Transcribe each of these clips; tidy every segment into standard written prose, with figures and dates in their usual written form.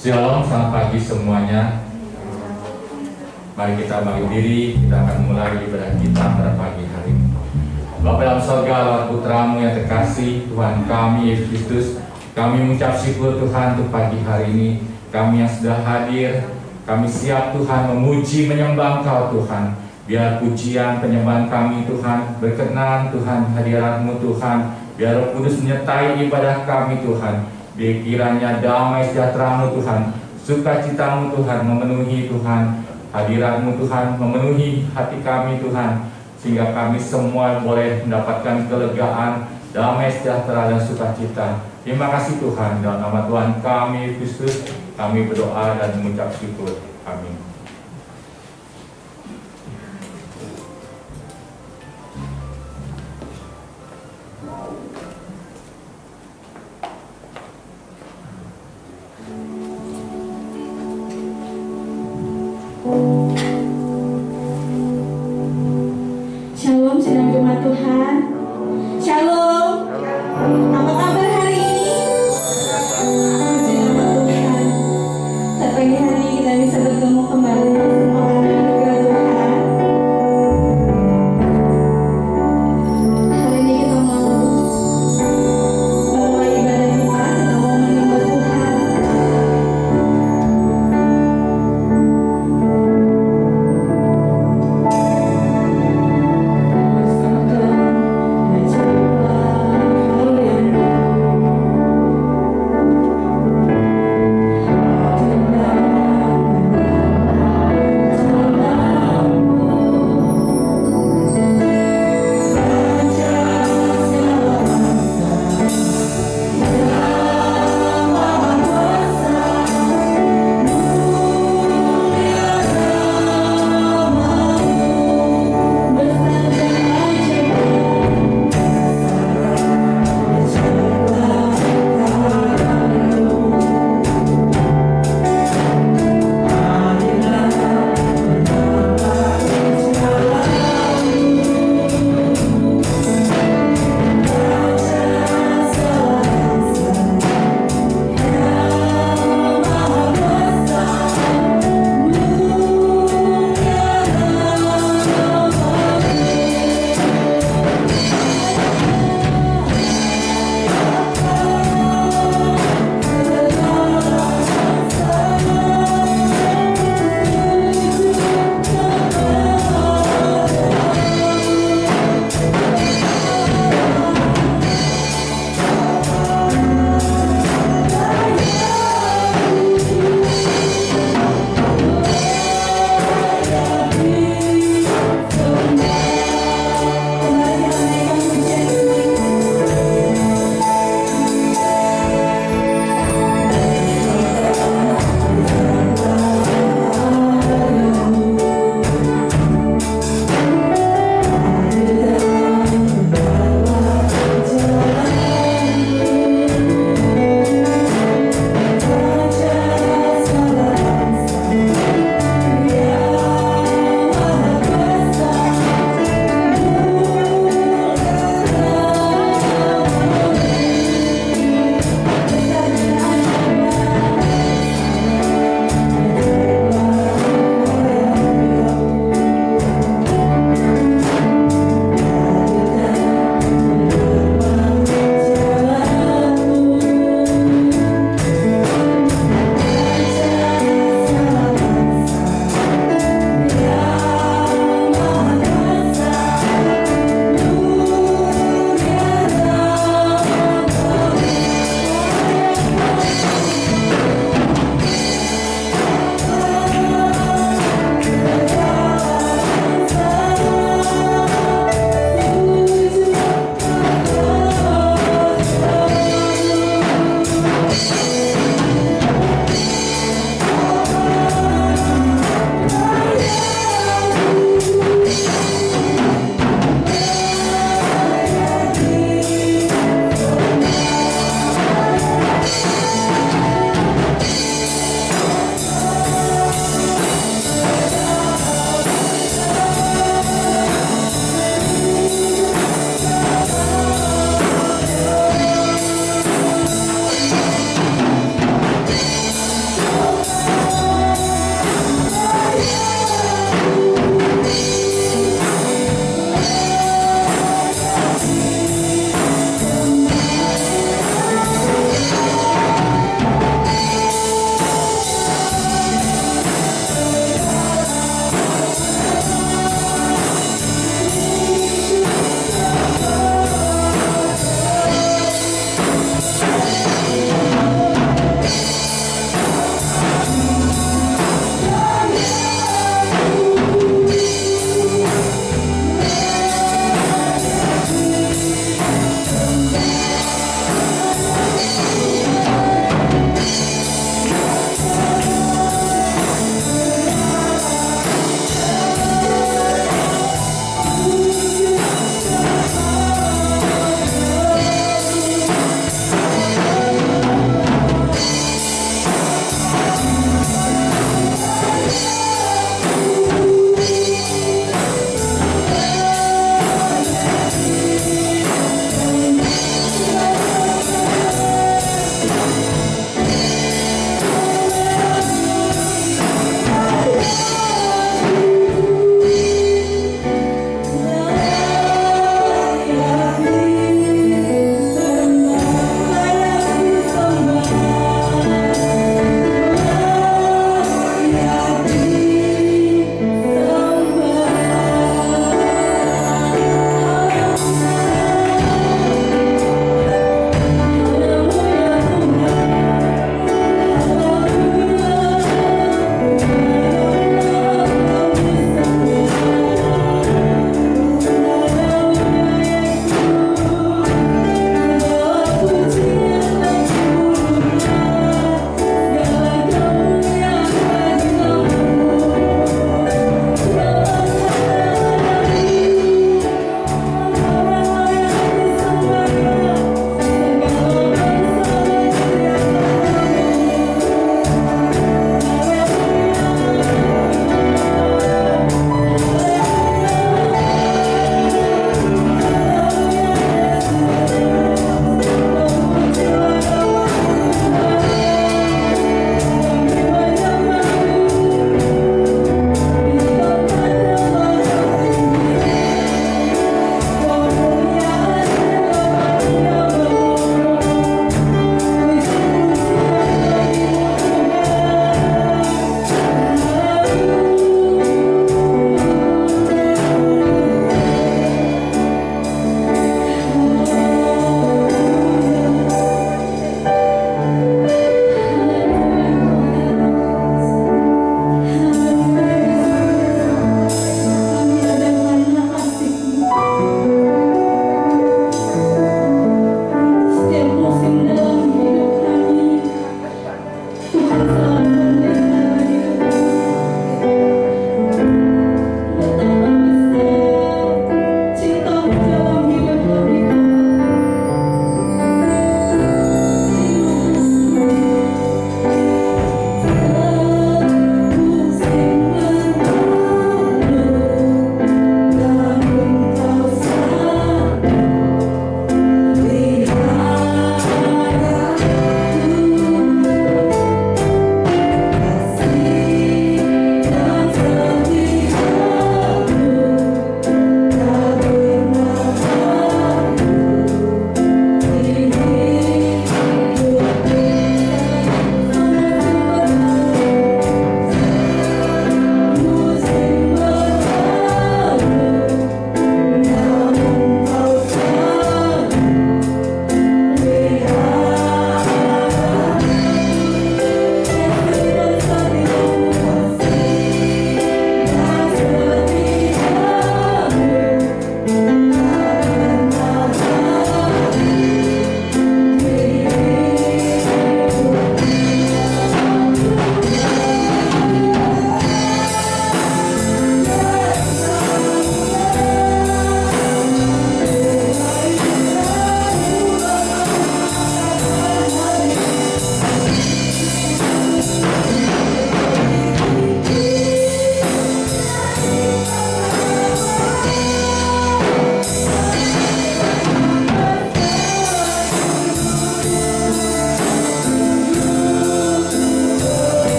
Shalom, selamat pagi semuanya. Mari kita bangkit diri, kita akan mulai ibadah kita pada pagi hari ini. Bapa dalam surga, lewat putramu yang terkasih, Tuhan kami Yesus Kristus, kami mengucap syukur Tuhan untuk pagi hari ini. Kami yang sudah hadir, kami siap Tuhan memuji menyembah Engkau Tuhan. Biar pujian penyembahan kami Tuhan berkenan Tuhan hadirat-Mu Tuhan. Biar Roh Kudus menyertai ibadah kami Tuhan. Biar kiranya damai sejahtera-Mu Tuhan, sukacita-Mu Tuhan memenuhi Tuhan, hadirat-Mu Tuhan memenuhi hati kami Tuhan, sehingga kami semua boleh mendapatkan kelegaan, damai sejahtera dan sukacita. Terima kasih Tuhan, dalam nama Tuhan kami Kristus kami berdoa dan mengucap syukur. Amin. Shalom, sidang jemaat Tuhan. Shalom. Apa kabar hari ini? Puji nama Tuhan. Saat pagi hari ini kita bisa bertemu kembali semua karena anugerah Tuhan. Hari ini kita mau memulai ibadah kita mau menyembah Tuhan.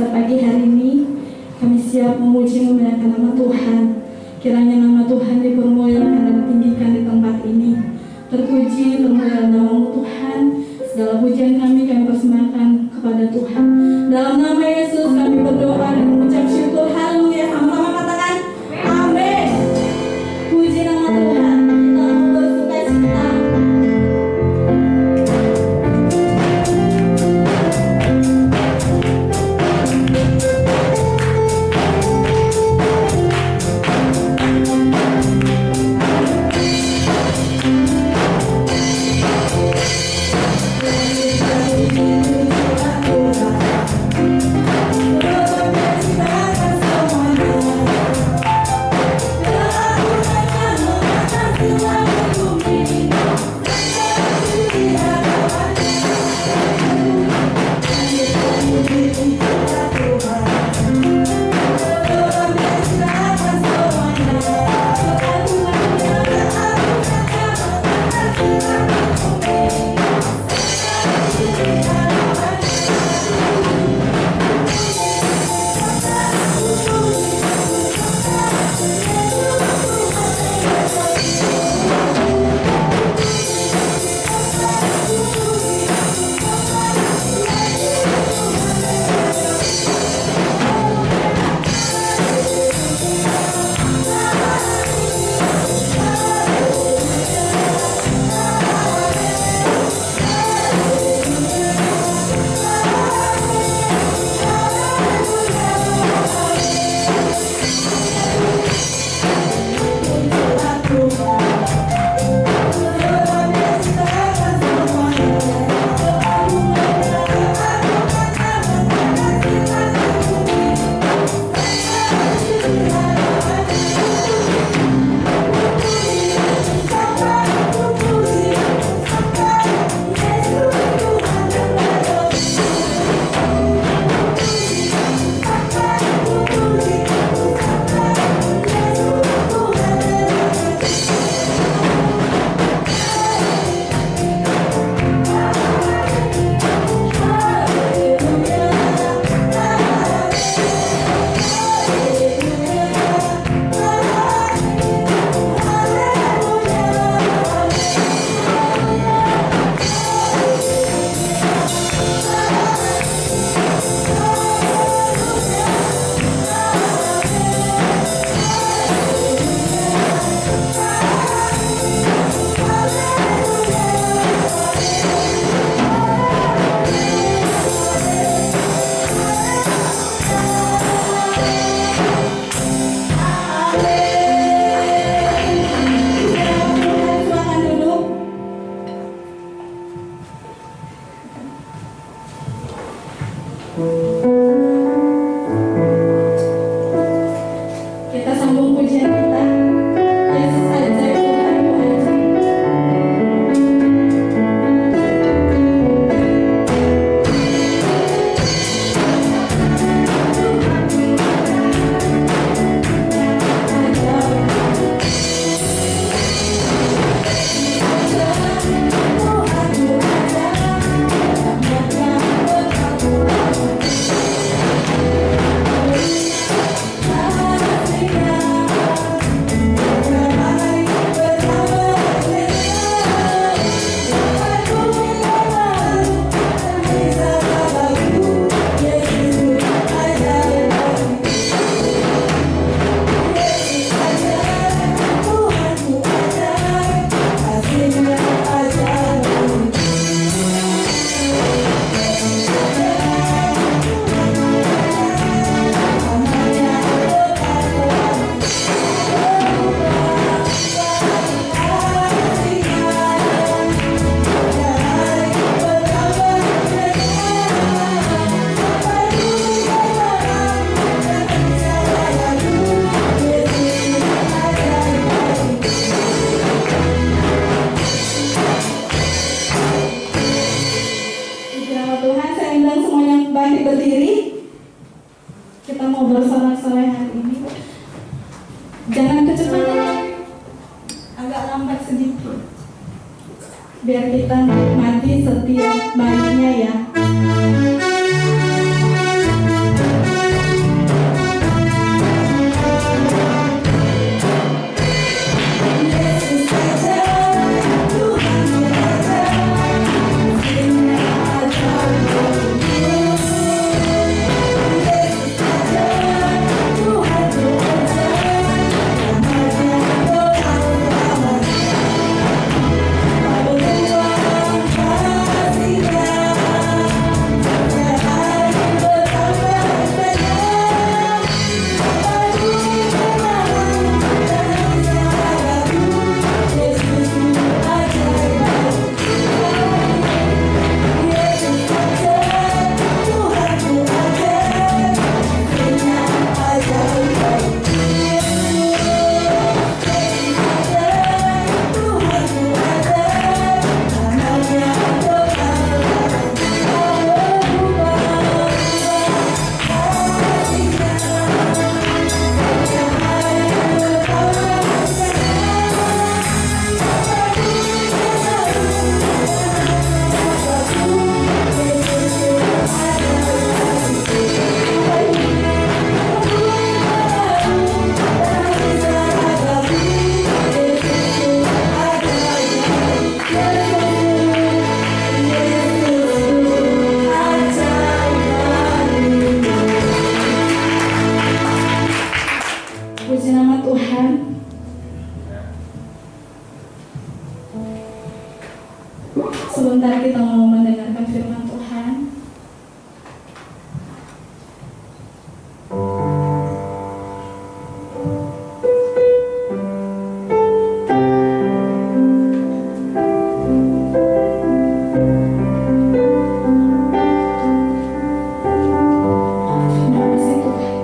Pada pagi hari ini kami siap memuji memuliakan nama Tuhan. Kiranya nama Tuhan dipermuliakan dan ditinggikan di tempat ini. Terpuji termuliakan nama Tuhan. Segala pujian kami persembahkan kepada Tuhan. Dalam nama Yesus kami berdoa dan mengucap syukur. Haleluya. Sama-sama katakan amin. Puji nama Tuhan. Kita mau bersuka cita. Kita sambung pujian kita. Yesus ajaib, Tuhan ku ajaib. Berdiri, kita mau bersorak-sorai hari ini. Jangan kecepatan, agak lambat sedikit, biar kita menikmati setiap baiknya ya. sebentar kita mau mendengarkan firman Tuhan. Terima kasih Tuhan.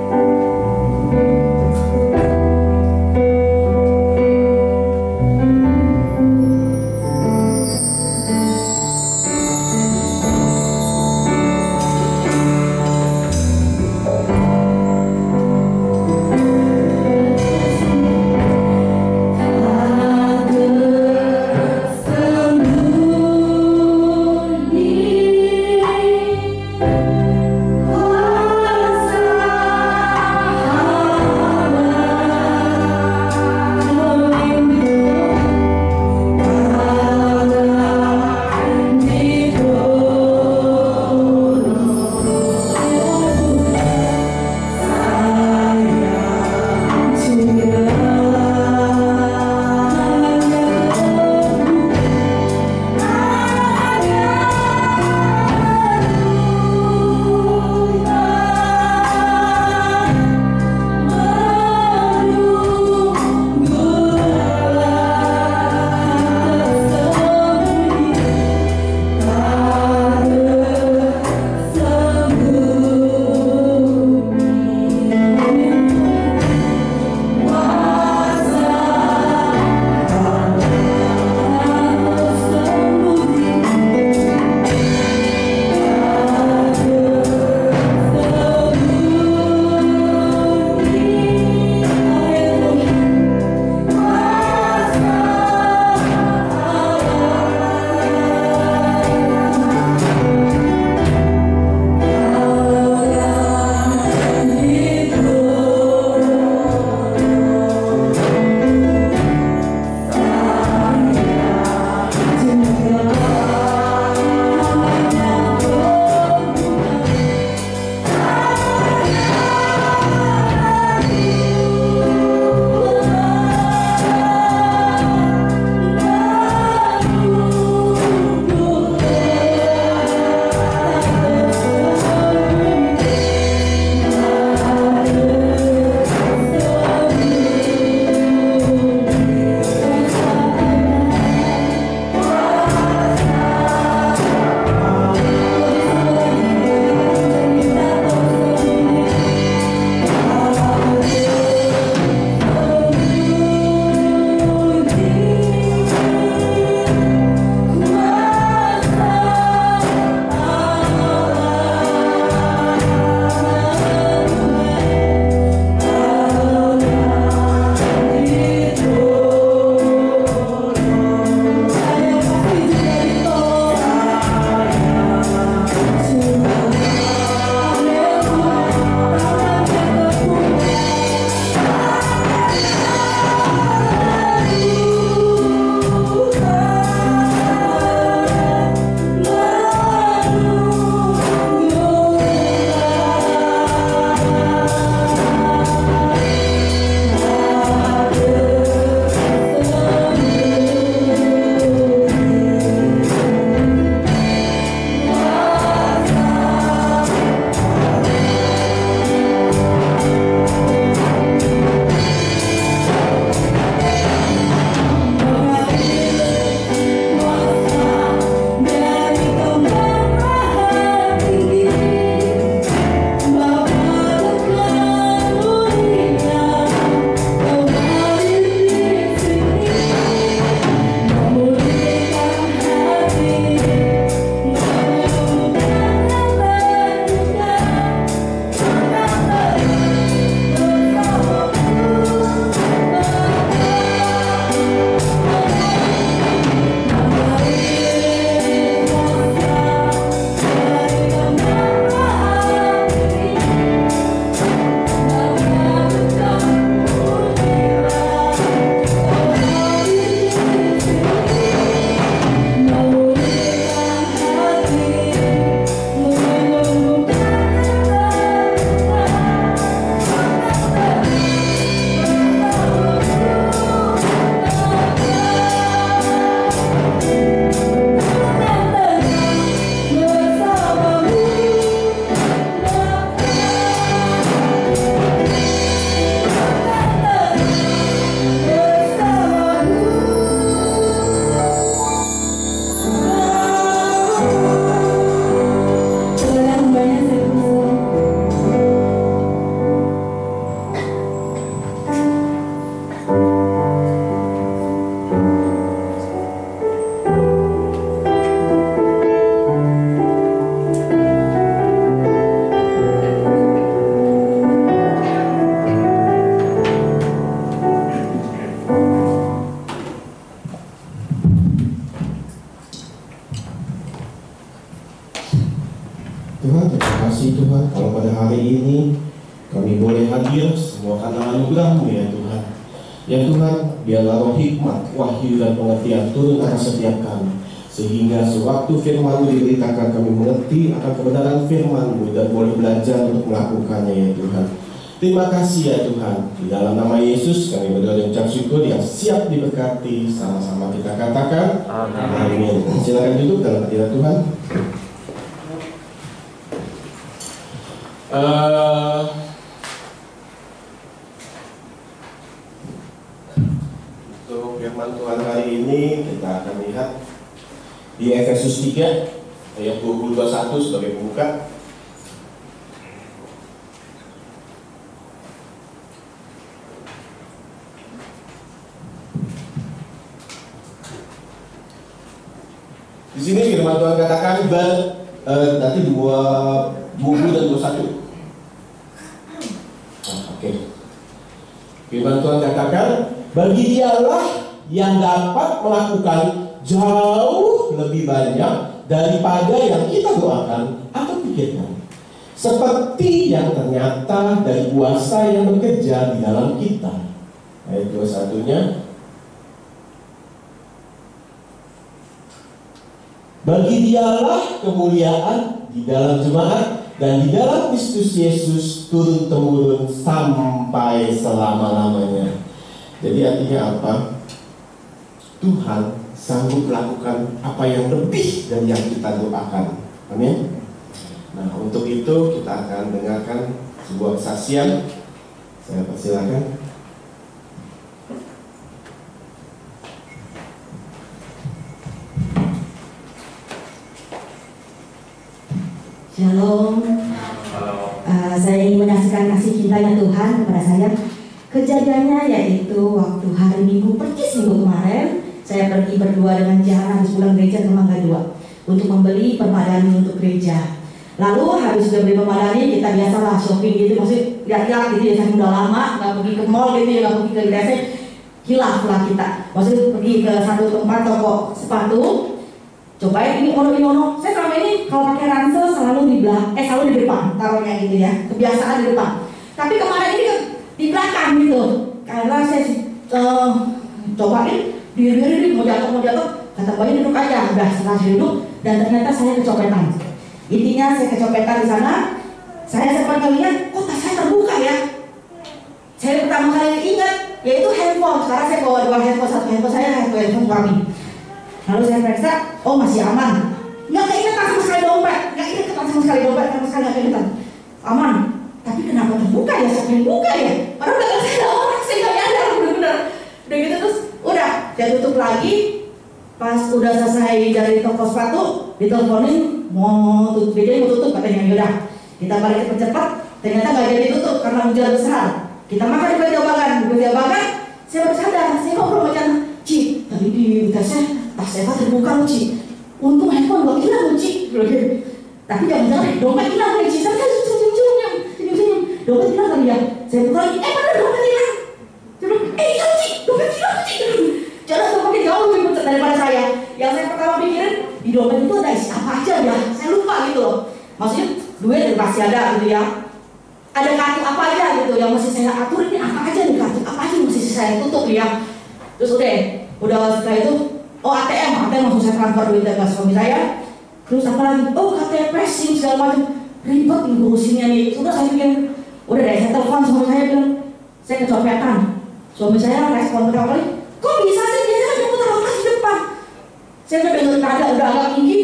kami boleh hadir semua karena anugerah-Mu ya Tuhan. Ya Tuhan, biarlah roh hikmat, wahyu dan pengertian turun atas setiap kami, sehingga sewaktu firman-Mu diberitakan kami mengerti akan kebenaran firman-Mu dan boleh belajar untuk melakukannya ya Tuhan. Terima kasih ya Tuhan. Di dalam nama Yesus kami berdoa dan ucap syukur yang siap diberkati. Sama-sama kita katakan amin. Silakan duduk dalam hadirat Tuhan. Untuk firman Tuhan hari ini kita akan lihat di Efesus 3 ayat 20-21 sebagai pembuka. Di sini firman Tuhan katakan nanti 20 dan 21. Oke. Firman Tuhan katakan, bagi Dialah yang dapat melakukan jauh lebih banyak daripada yang kita doakan atau pikirkan, seperti yang ternyata dari kuasa yang bekerja di dalam kita. Ayat 21-nya, bagi Dialah kemuliaan di dalam jemaat dan di dalam Kristus Yesus turun-temurun sampai selama-lamanya. Jadi artinya apa? Tuhan sanggup melakukan apa yang lebih dari yang kita doakan. Amin. Nah, untuk itu kita akan dengarkan sebuah kesaksian. Saya persilakan. Shalom. Saya ingin menyaksikan kasih cintanya Tuhan kepada saya. Kejadiannya yaitu waktu hari Minggu, persis minggu kemarin, saya pergi berdua dengan Jana habis pulang gereja ke Mangga 2 untuk membeli permadani untuk gereja. Lalu habis sudah beli permadani, kita biasalah shopping gitu, maksudnya lihat-lihat gitu ya, saya udah lama nggak pergi ke mall gitu ya, nggak pergi ke gereja, hilaf lah kita. Maksudnya pergi ke satu tempat toko sepatu. Cobain ini ono. Saya selama ini kalau pakai ransel selalu di belakang, selalu di depan taruhnya gitu ya, kebiasaan di depan. Tapi kemarin ini di belakang gitu, karena saya cobain diri mau jatuh, kata Boy duduk aja, udah setelah duduk dan ternyata saya kecopetan. Intinya saya kecopetan di sana. Saya sempat ngeliat, tas saya terbuka ya. Saya pertama kali ingat yaitu handphone. Sekarang saya bawa 2 handphone, satu handphone saya, satu handphone suami. Lalu saya periksa, oh masih aman. Nggak keingetan sama sekali dompet, sama sekali nggak keingetan. Aman. Tapi kenapa terbuka ya? Siapa yang buka ya? Padahal belakang saya ada orang, saya nggak nyadar bener-bener. Udah gitu terus, udah, saya tutup lagi. Pas udah selesai dari toko sepatu, diteleponin mau tutup, dia mau tutup katanya. Yaudah, kita balik cepet-cepet. Ternyata nggak jadi tutup karena hujan besar. Kita makan di Baja Bagan, saya baru sadar, saya ngobrol sama Ci, tadi di tas saya terbuka loh Ci. Untung handphone gak hilang loh Ci. Tapi jangan-jangan dompet hilang nih Ci. Saya senyum. Dompet hilang kali ya. Saya buka lagi, mana dompet hilang? Saya bilang, hilang Ci, dompet hilang Ci. Jangan dompetnya jauh lebih besar daripada saya. Yang saya pertama pikirin, di dompet itu ada isi apa aja ya. Saya lupa gitu loh. Maksudnya duit pasti ada gitu ya. Ada kartu apa aja gitu yang mesti saya atur, ini apa aja nih, kartu apa aja yang mesti saya tutup ya. Terus udah setelah itu, ATM langsung saya transfer duit ke suami saya. Terus apa lagi? KTP, SIM segala macam. Ribet nih ngurusinnya nih. Sudah saya pikir, udah deh saya telepon suami saya bilang, saya kecopetan. Suami saya respon pertama kali, kok bisa sih? Biasanya kan kamu taruh di depan. Saya udah dengar nada udah agak tinggi,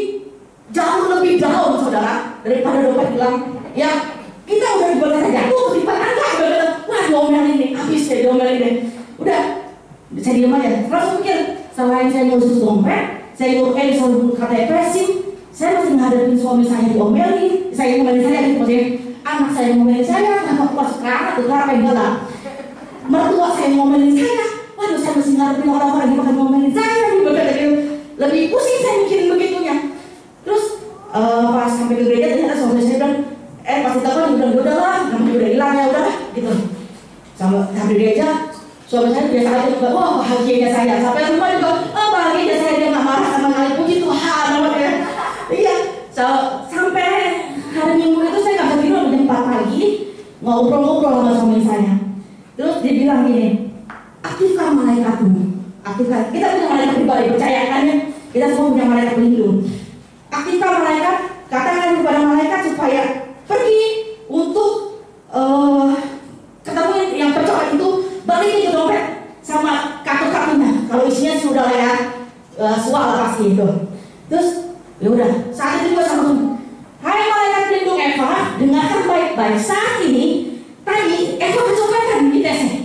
jauh lebih down saudara daripada dompet hilang. Ya kita udah dibuat jatuh di depan anda. Wah diomelin nih, habis deh diomelin deh. Udah, saya diam aja. Langsung pikir, selain saya ngurus dompet, saya ngurus KTP, SIM, saya masih menghadapi suami saya diomelin, saya ngomelin saya, maksudnya anak saya ngomelin saya, kenapa keluar sekarang atau kenapa enggak lah. Mertua saya ngomelin saya, waduh saya masih ngadepin orang-orang yang bakal ngomelin saya, lebih pusing saya mikirin begitunya. Terus pas sampai ke gereja ternyata suami saya bilang, pas ditelepon dia bilang, udahlah, namanya udah hilang ya udahlah, gitu. Sampai gereja, suami saya biasa aja juga, wah bahagianya saya. Sampai rumah juga, bahagianya saya, dia nggak marah sama kali, puji Tuhan namanya. Iya, sampai hari Minggu itu saya nggak bisa tidur jam 4 pagi. ngobrol-ngobrol sama suami saya. Terus dia bilang gini, aktifkan malaikatmu. Aktifkan. Kita punya malaikat pribadi, percaya kan ya? Kita semua punya malaikat pelindung. Aktifkan malaikat, katakan kepada malaikat supaya pergi untuk ketemu yang percobaan itu, balikin ke dompet sama kartu-kartunya. Kalau isinya sih udah ya soal pasti itu. Terus ya udah, saat itu gue sama hai malaikat pelindung Eva, dengarkan baik-baik. Saat ini tadi Eva kecopetan di tesnya.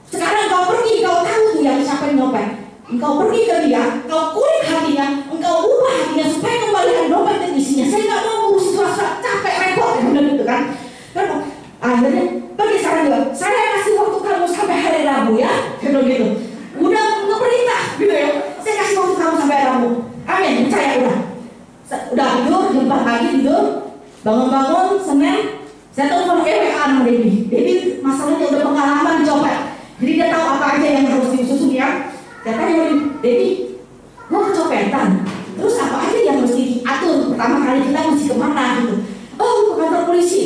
Sekarang kau pergi, kau tahu tuh yang siapa yang dompet. Engkau pergi ke dia, kau kulik hatinya, engkau ubah hatinya supaya kembalikan dompet dan isinya. Saya nggak mau ngurus situasi, capek repot, benar gitu kan? Akhirnya pergi sekarang juga. Saya kasih waktu kamu sampai hari Rabu ya, gitu. Udah ngeperintah gitu ya. Saya kasih waktu kamu sampai Rabu. Amin, percaya udah. Udah tidur, jam 4 pagi tidur, bangun-bangun Senin. Saya telepon WA sama Debbie. Debbie masalahnya udah pengalaman copet, jadi dia tahu apa aja yang harus disusun ya. Saya tanya Debbie, mau kecopetan, terus apa aja yang mesti diatur? Pertama kali kita mesti kemana gitu? Oh, ke kantor polisi.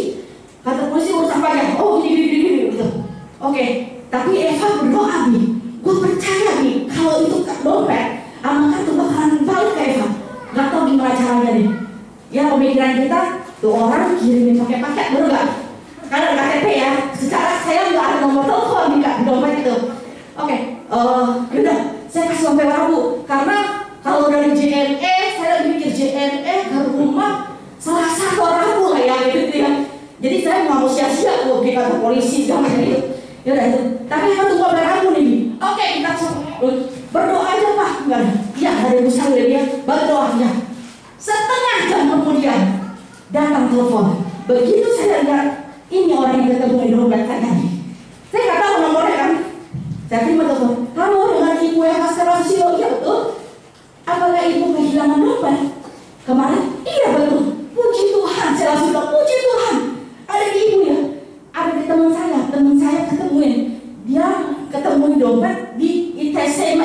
Kantor polisi urus apa ya? Oh, gini gitu. Oke, tapi Eva berdoa nih. Gue percaya nih, kalau itu dompet, amankan tuh bakalan balik ke Eva. Gak tau gimana caranya nih. Ya pemikiran kita, tuh orang kirimin pakai paket, bener gak? Karena KTP ya, secara saya nggak ada nomor telepon di dompet itu. Oke, yaudah, saya kasih sampai Rabu. Karena kalau dari JNE, saya lagi mikir JNE ke rumah Selasa atau Rabu lah ya, gitu ya. Jadi saya nggak mau sia-sia tuh di kantor polisi sama itu. Yaudah itu. Tapi kan tunggu sampai Rabu nih. Oke, kita berdoa aja Pak. Enggak ada. Iya, ada yang bisa dia berdoanya. Setengah jam kemudian datang telepon. Begitu saya lihat ini orang yang ketemu di dompet saya nih. Saya nggak tahu nomornya kan. Saya terima telepon. Halo, dengan ibu Eva Susilo, iya betul. Apakah ibu kehilangan dompet kemarin? Iya betul. Puji Tuhan, saya langsung bilang puji Tuhan. Ada di ibu ya. Ada di teman saya ketemuin. Dia ketemuin dompet di ITC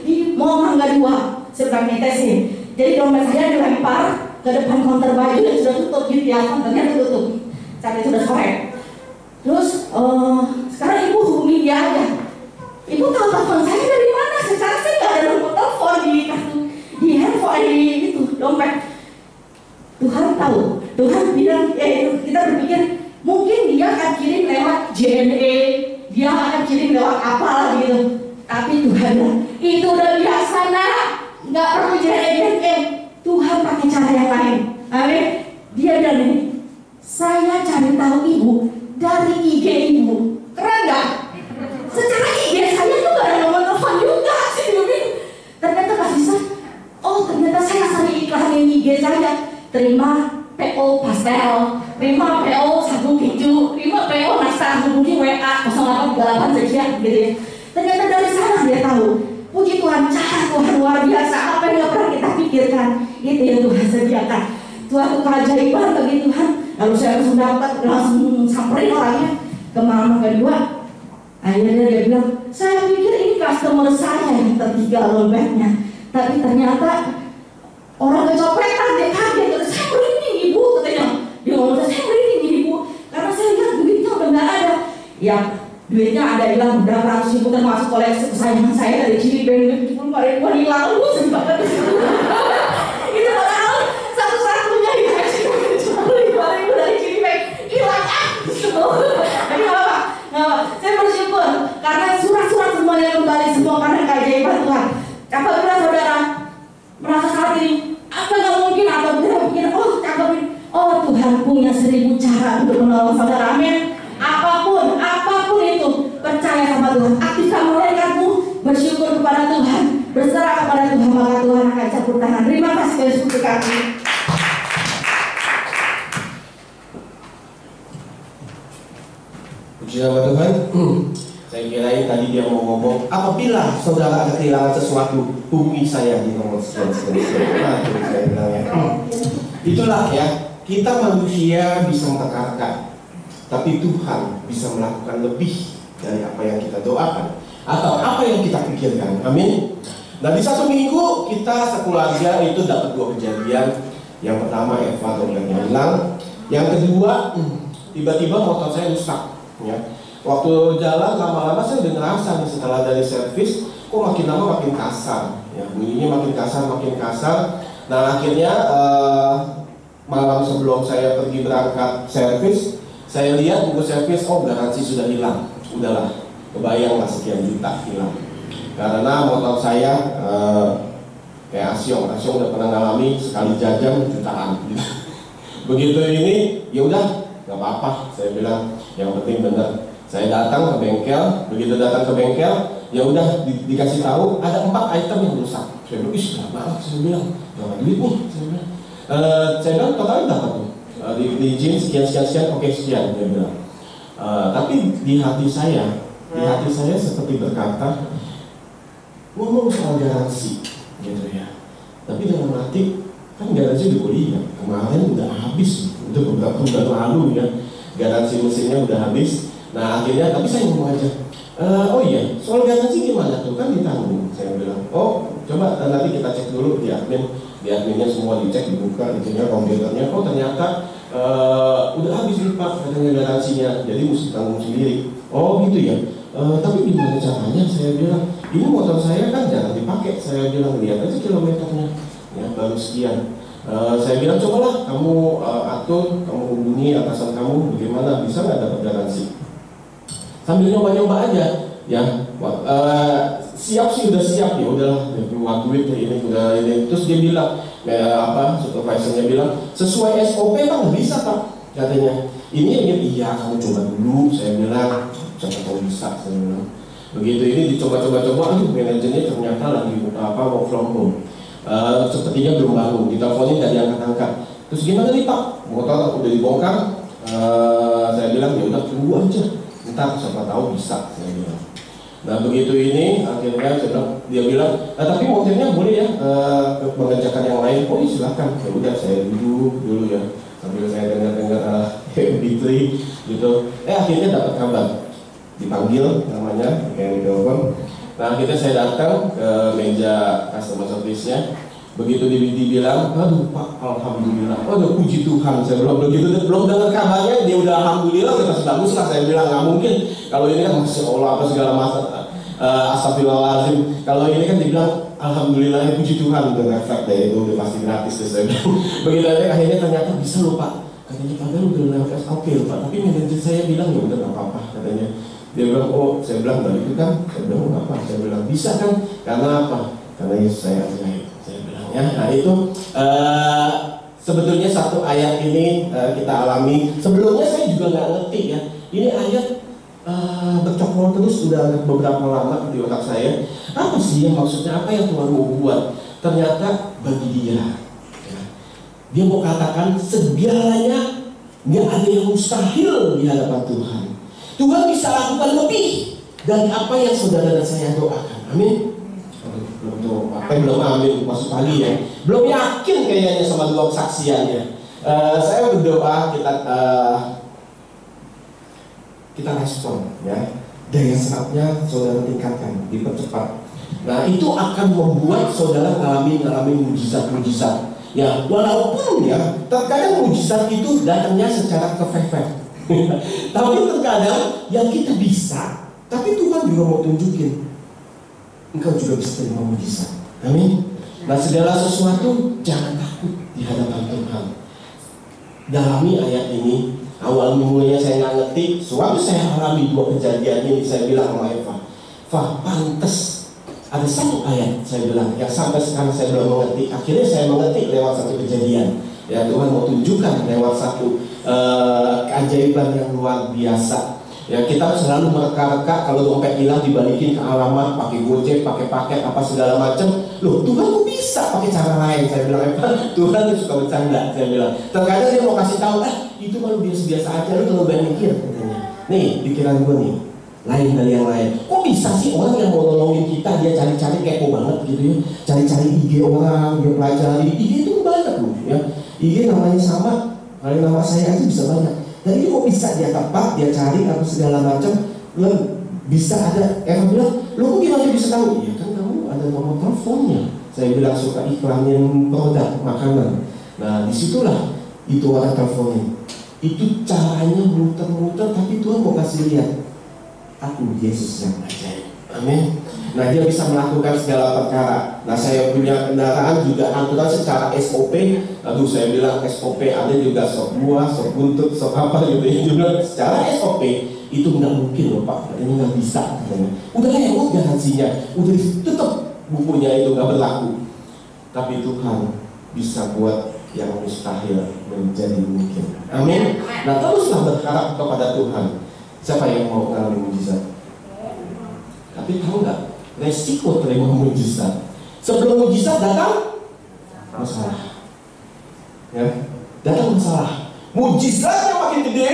di Mall Mangga 2 seberang ITC. Jadi dompet saya dilempar ke depan konter baju yang sudah tutup gitu ya, konternya tutup. Saat itu sudah sore. Terus sekarang ibu hubungi dia aja. Ibu tahu telepon saya dari mana? Secara saya nggak ada nomor telepon di handphone di itu dompet. Tuhan tahu. Tuhan bilang, kita berpikir mungkin dia akan kirim lewat JNE, dia akan kirim lewat apa gitu. Tapi Tuhan bilang, itu udah biasa nak, nggak perlu JNE. Tuhan pakai cara yang lain. Amin. Dia bilang ini, saya cari tahu ibu dari IG ibu. Keren nggak? Secara IG saya tuh gak ada nomor telepon juga sih. Ternyata Kak Sisa, oh ternyata saya sering iklanin IG saya. Terima PO pastel, terima PO sabun keju, terima PO nasta hubungi WA 0838 sekian gitu ya. Ternyata dari sana dia tahu. Puji Tuhan, cara Tuhan luar biasa. Apa yang gak pernah kita pikirkan, itu yang Tuhan sediakan. Suatu keajaiban bagi Tuhan. Lalu saya langsung dapat, langsung samperin orangnya ke mama kedua. Akhirnya dia bilang, saya pikir ini customer saya yang tertinggal dompetnya. Tapi ternyata orang kecopetan, dia kaget. Saya merinding ibu, katanya. Dia ngomong, saya merinding ibu. Karena saya lihat duitnya udah gak ada. Ya, duitnya ada hilang berapa ratus ribu, termasuk koleksi kesayangan saya dari Cilibank. 40 ribuan hilang, sempat. Itu padahal satu-satunya yang cuma 5 ribu dari Cilibank. Hilang, Jadi apa? Saya bersyukur karena surat-surat semuanya kembali semua karena keajaiban Tuhan. Apabila saudara merasa saat ini apa nggak mungkin atau berpikir oh Tuhan punya 1000 cara untuk menolong saudara. Amin. Apapun itu percaya sama Tuhan. Aktifkan malaikatmu, bersyukur kepada Tuhan, berserah kepada Tuhan, maka Tuhan akan campur tangan. Terima kasih Yesus untuk kami. Puji nama Tuhan. Saya kira tadi dia mau ngomong, apabila saudara kehilangan sesuatu, hubungi saya di nomor sekian. Saya bilang ya. Itulah ya, kita manusia bisa menekankan, tapi Tuhan bisa melakukan lebih dari apa yang kita doakan atau apa yang kita pikirkan. Amin. Nah di satu minggu kita sekeluarga itu dapat 2 kejadian. Yang pertama Eva dompetnya hilang. Yang kedua tiba-tiba motor saya rusak. Ya. Waktu jalan lama-lama saya udah ngerasa nih, setelah dari servis, kok makin lama makin kasar. Ya, bunyinya makin kasar, makin kasar. Nah akhirnya malam sebelum saya pergi berangkat servis, saya lihat buku servis, oh garansi sudah hilang. Udahlah, kebayanglah sekian juta hilang. Karena motor saya kayak Asyong udah pernah ngalami sekali jajan jutaan. Begitu ini, ya udah, nggak apa-apa. Saya bilang yang penting bener. Saya datang ke bengkel, begitu datang ke bengkel, ya udah dikasih tahu ada 4 item yang rusak. Saya bilang, ih gak banget, saya bilang, gak duit nih, saya bilang. Saya bilang totalnya berapa tuh? Di jeans sekian, oke sekian, saya bilang. Tapi di hati saya seperti berkata, ngomong soal garansi, gitu ya. Tapi dalam hati, kan garansi udah kuliah, kemarin udah habis, udah beberapa bulan lalu ya, garansi mesinnya udah habis. Nah akhirnya, tapi saya ngomong aja, oh iya, soal garansi gimana tuh, kan ditanggung. Saya bilang, oh coba nanti kita cek dulu di adminnya semua dicek, dibuka, diceknya komputernya, oh ternyata udah habis nih Pak, katanya garansinya, jadi mesti tanggung sendiri. Oh gitu ya, tapi gimana caranya? Saya bilang, ini motor saya kan jarang dipakai. Saya bilang, lihat aja kilometernya, ya baru sekian. Saya bilang, cobalah kamu atur, kamu hubungi atasan kamu, bagaimana bisa nggak dapat garansi? Sambil nyoba-nyoba aja, ya. Siap sih udah siap ya, udahlah, buat duit ini udah ini. Terus dia bilang, supervisornya bilang, sesuai SOP Pak nggak bisa Pak, katanya. Ini iya kamu coba dulu, saya bilang, coba tahu bisa, saya bilang. Begitu ini dicoba-coba, aduh manajernya ternyata lagi work from home. Sepertinya belum bangun, diteleponin dari angkat-angkat. Terus gimana nih Pak, motor udah dibongkar? Saya bilang ya udah tunggu aja, ntar siapa tahu bisa, saya bilang. Nah begitu ini akhirnya dia bilang, tapi motornya boleh ya mengerjakan yang lain. Oh iya silakan. Ya udah saya duduk dulu ya sambil saya dengar MP3 gitu. Akhirnya dapat kabar, dipanggil namanya kayak telepon. Nah akhirnya saya datang ke meja customer service-nya. Begitu dibilang, aduh Pak, alhamdulillah. Waduh puji Tuhan, saya belum begitu, belum dengar kabarnya dia udah alhamdulillah, udah bagus lah. Saya bilang nggak mungkin. Kalau ini kan masya Allah apa segala masalah, astagfirullahaladzim. Kalau ini kan dibilang alhamdulillah, puji Tuhan, udah efek deh, itu udah pasti gratis deh saya bilang. Begitu akhirnya ternyata bisa loh Pak. Katanya padahal udah lewat SOP loh Pak, tapi manajer saya bilang ya udah nggak apa-apa katanya. Dia bilang, oh saya bilang dari itu kan, saya bilang nggak apa, saya bilang bisa kan, karena apa? Karena Yesus saya ajaib. Ya, nah itu sebetulnya satu ayat ini kita alami. Sebelumnya saya juga nggak ngerti ya. Ini ayat bercokol terus sudah beberapa lama di otak saya. Apa sih yang maksudnya? Apa yang Tuhan mau buat? Ternyata bagi dia, ya, dia mau katakan segalanya nggak ada yang mustahil di hadapan Tuhan. Tuhan bisa lakukan lebih dari apa yang saudara dan saya doakan. Amin. Belum amin masuk pagi ya, belum yakin kayaknya sama dua kesaksiannya. Saya berdoa kita respon ya, daya serapnya saudara tingkatkan, dipercepat. Nah itu akan membuat saudara mengalami mujizat ya, walaupun ya terkadang mujizat itu datangnya secara kefefet. Tapi terkadang yang kita bisa, tapi Tuhan juga mau tunjukin engkau juga bisa terima mujizat. Amin. Nah segala sesuatu jangan takut di hadapan Tuhan. Dalami ayat ini. Awal mulanya saya nggak ngerti. Sewaktu saya alami dua kejadian ini, saya bilang sama Eva, pantes ada satu ayat saya bilang yang sampai sekarang saya belum mengerti. Akhirnya saya mengerti lewat satu kejadian. Ya Tuhan mau tunjukkan lewat satu keajaiban yang luar biasa. Ya kita selalu mereka-reka kalau dompet hilang dibalikin ke alamat, pakai Gojek, pakai paket apa segala macam. Loh Tuhan kok bisa pakai cara lain? Saya bilang Tuhan suka bercanda. Saya bilang terkadang dia mau kasih tahu, itu malu biasa aja, lu terlalu banyak mikir katanya. Nih pikiran gue nih lain dari yang lain. Kok bisa sih orang yang mau nolongin kita dia cari-cari kepo banget gitu ya, cari-cari IG orang, dia pelajari IG itu banyak loh ya. IG namanya sama, kali nama saya aja bisa banyak. Dan ini kok bisa dia tepat, dia cari apa segala macam, bisa ada. Bilang, lo kok gimana bisa tahu? Iya kan kamu ada nomor teleponnya. Saya bilang suka iklanin produk makanan. Nah disitulah itu orang teleponin. Itu caranya muter-muter, tapi Tuhan mau kasih lihat, aku Yesus yang ajaib. Amin. Nah, dia bisa melakukan segala perkara. Nah, saya punya kendaraan juga aturan secara SOP. Aduh, saya bilang SOP, ada juga sop buah, sop buntut, sop apa gitu ya. Juga secara SOP itu nggak mungkin loh Pak, ini nggak bisa. Udah lewat garansinya, udah ditutup bukunya, itu nggak berlaku. Tapi Tuhan bisa buat yang mustahil menjadi mungkin. Amin. Nah, teruslah berharap kepada Tuhan. Siapa yang mau mengalami mujizat? Tapi tahu nggak resiko terima mujizat? Sebelum mujizat datang masalah, ya, datang masalah. Mujizatnya makin gede,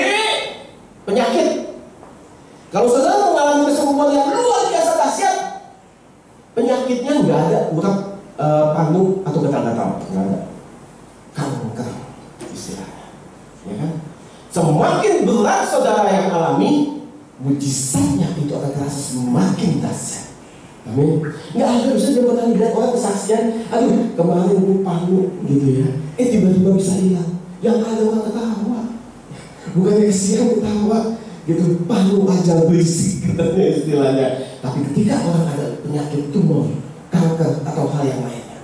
penyakit. Kalau saudara mengalami kesembuhan yang luar biasa dahsyat, penyakitnya nggak ada urat panu atau gatal-gatal, nggak ada. Kanker istilahnya, ya kan? Semakin berat saudara yang alami, mujizatnya itu akan terasa semakin dahsyat. Amin. Nggak ada bisa dia pernah lihat orang kesaksian, aduh kemarin gue panu gitu ya, tiba-tiba bisa hilang. Yang ada orang ketawa, bukannya kesian ketawa gitu, panu aja berisik katanya istilahnya. Tapi ketika orang ada penyakit tumor, kanker atau hal yang lainnya,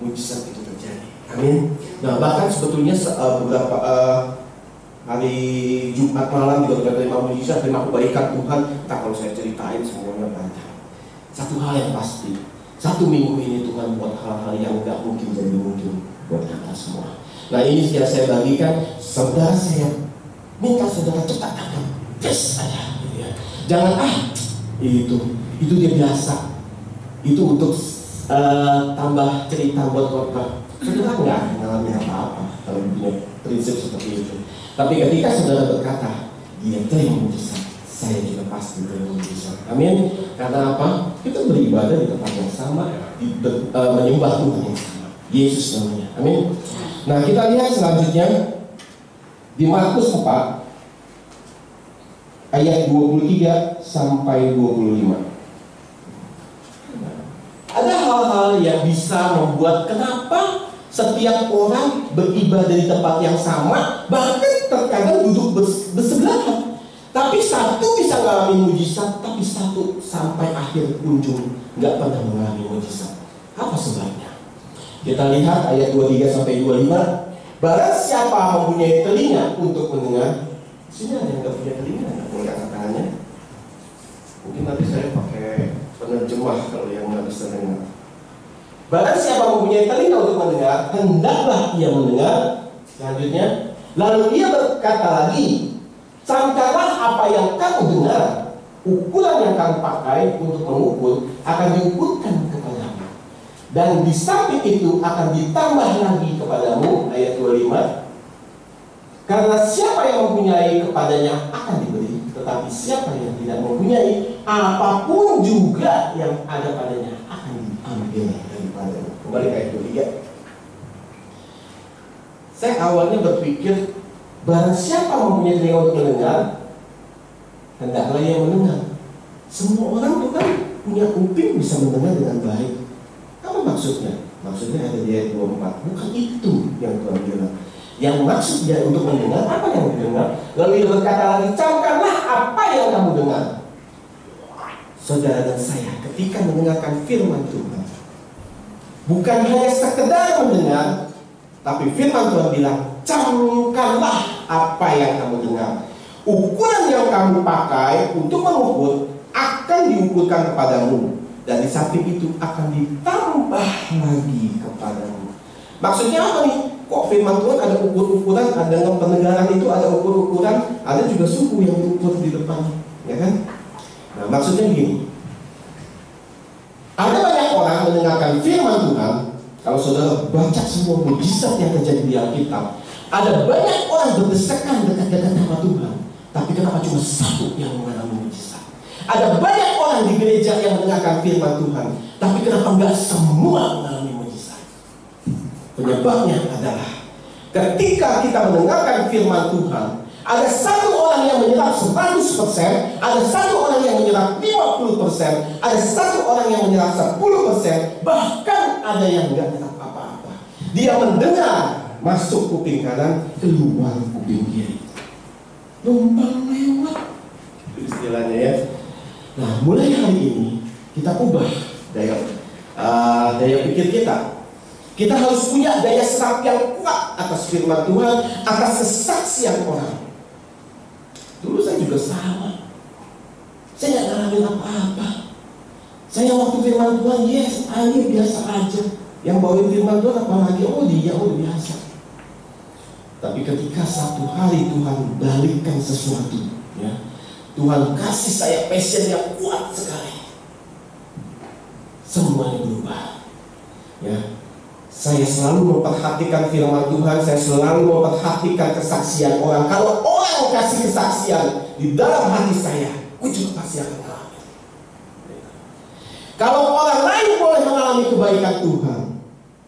mujizat itu terjadi. Amin. Nah, bahkan sebetulnya beberapa hari Jumat malam juga udah terima mujizat, terima kebaikan Tuhan. Entah kalau saya ceritain semuanya banyak. Satu hal yang pasti, satu minggu ini Tuhan buat hal-hal yang gak mungkin jadi mungkin buat kita semua. Nah, ini sudah saya bagikan. Saudara, saya minta saudara cepat dapat tes aja, gitu ya. Jangan itu dia biasa. Itu untuk tambah cerita buat khotbah. Saudara nggak mengalami apa-apa kalau punya prinsip seperti itu. Tapi ketika saudara berkata, dia terima mujizat, saya juga pasti terima mujizat. Amin. Karena apa? Kita beribadah di tempat yang sama, menyembah Tuhan yang sama. Yesus namanya. Amin. Nah, kita lihat selanjutnya di Markus 4 ayat 23 sampai 25. Ada hal-hal yang bisa membuat kenapa setiap orang beribadah di tempat yang sama, bahkan terkadang duduk bersebelahan. Tapi satu bisa mengalami mujizat, tapi satu sampai akhir ujung nggak pernah mengalami mujizat. Apa sebabnya? Kita lihat ayat 23 sampai 25. Barang siapa mempunyai telinga untuk mendengar. Sini ada yang nggak punya telinga, nggak punya tangannya. Mungkin nanti saya pakai penerjemah kalau yang nggak bisa dengar. Barang siapa mempunyai telinga untuk mendengar, hendaklah ia mendengar. Selanjutnya, lalu ia berkata lagi, camkanlah apa yang kamu dengar. Ukuran yang kamu pakai untuk mengukur akan diukurkan kepadamu, dan di samping itu akan ditambah lagi kepadamu. Ayat 25. Karena siapa yang mempunyai kepadanya akan diberi, tetapi siapa yang tidak mempunyai, apapun juga yang ada padanya akan diambil daripadanya. Kembali ke ayat 23. Saya awalnya berpikir, barang siapa mempunyai telinga untuk mendengar, hendaklah ia mendengar. Semua orang itu kan punya kuping, bisa mendengar dengan baik. Apa maksudnya? Maksudnya ada di ayat 24. Bukan itu yang Tuhan bilang. Yang maksud dia untuk mendengar, apa yang didengar? Lalu dia berkata lagi, camkanlah apa yang kamu dengar. Saudara dan saya ketika mendengarkan firman Tuhan, bukan hanya sekedar mendengar, tapi firman Tuhan bilang, camkanlah apa yang kamu dengar. Ukuran yang kamu pakai untuk mengukur akan diukurkan kepadamu, dan di samping itu akan ditambah lagi kepadamu. Maksudnya apa nih? Kok firman Tuhan ada ukur-ukuran, ada dalam pendengaran itu ada ukur-ukuran, ada juga suku yang diukur di depan, ya kan? Nah, maksudnya begini. Ada banyak orang mendengarkan firman Tuhan. Kalau saudara baca semua mujizat yang terjadi di Alkitab, ada banyak orang berdesakan dekat-dekat sama Tuhan, tapi kenapa cuma satu yang mengalami mujizat? Ada banyak orang di gereja yang mendengarkan firman Tuhan, tapi kenapa enggak semua mengalami mujizat? Penyebabnya adalah ketika kita mendengarkan firman Tuhan, ada satu orang yang menyerap 100%, ada satu orang yang menyerap 50%, ada satu orang yang menyerap 10%, bahkan ada yang enggak menyerap apa-apa. Dia mendengar masuk kuping kanan, keluar kuping kiri. numpang lewat, itu istilahnya ya. Nah, mulai hari ini kita ubah daya pikir kita. Kita harus punya daya serap yang kuat atas firman Tuhan, atas kesaksian orang. Dulu saya juga sama. Saya nggak ngalamin apa-apa. Saya waktu firman Tuhan, yes, akhirnya biasa aja. Yang bawain firman Tuhan apalagi, dia biasa. Tapi ketika satu hari Tuhan balikkan sesuatu, ya, Tuhan kasih saya passion yang kuat sekali, semuanya berubah. Ya, saya selalu memperhatikan firman Tuhan, saya selalu memperhatikan kesaksian orang. Kalau orang kasih kesaksian di dalam hati saya, gue juga pasti akan mengalami. Kalau orang lain boleh mengalami kebaikan Tuhan,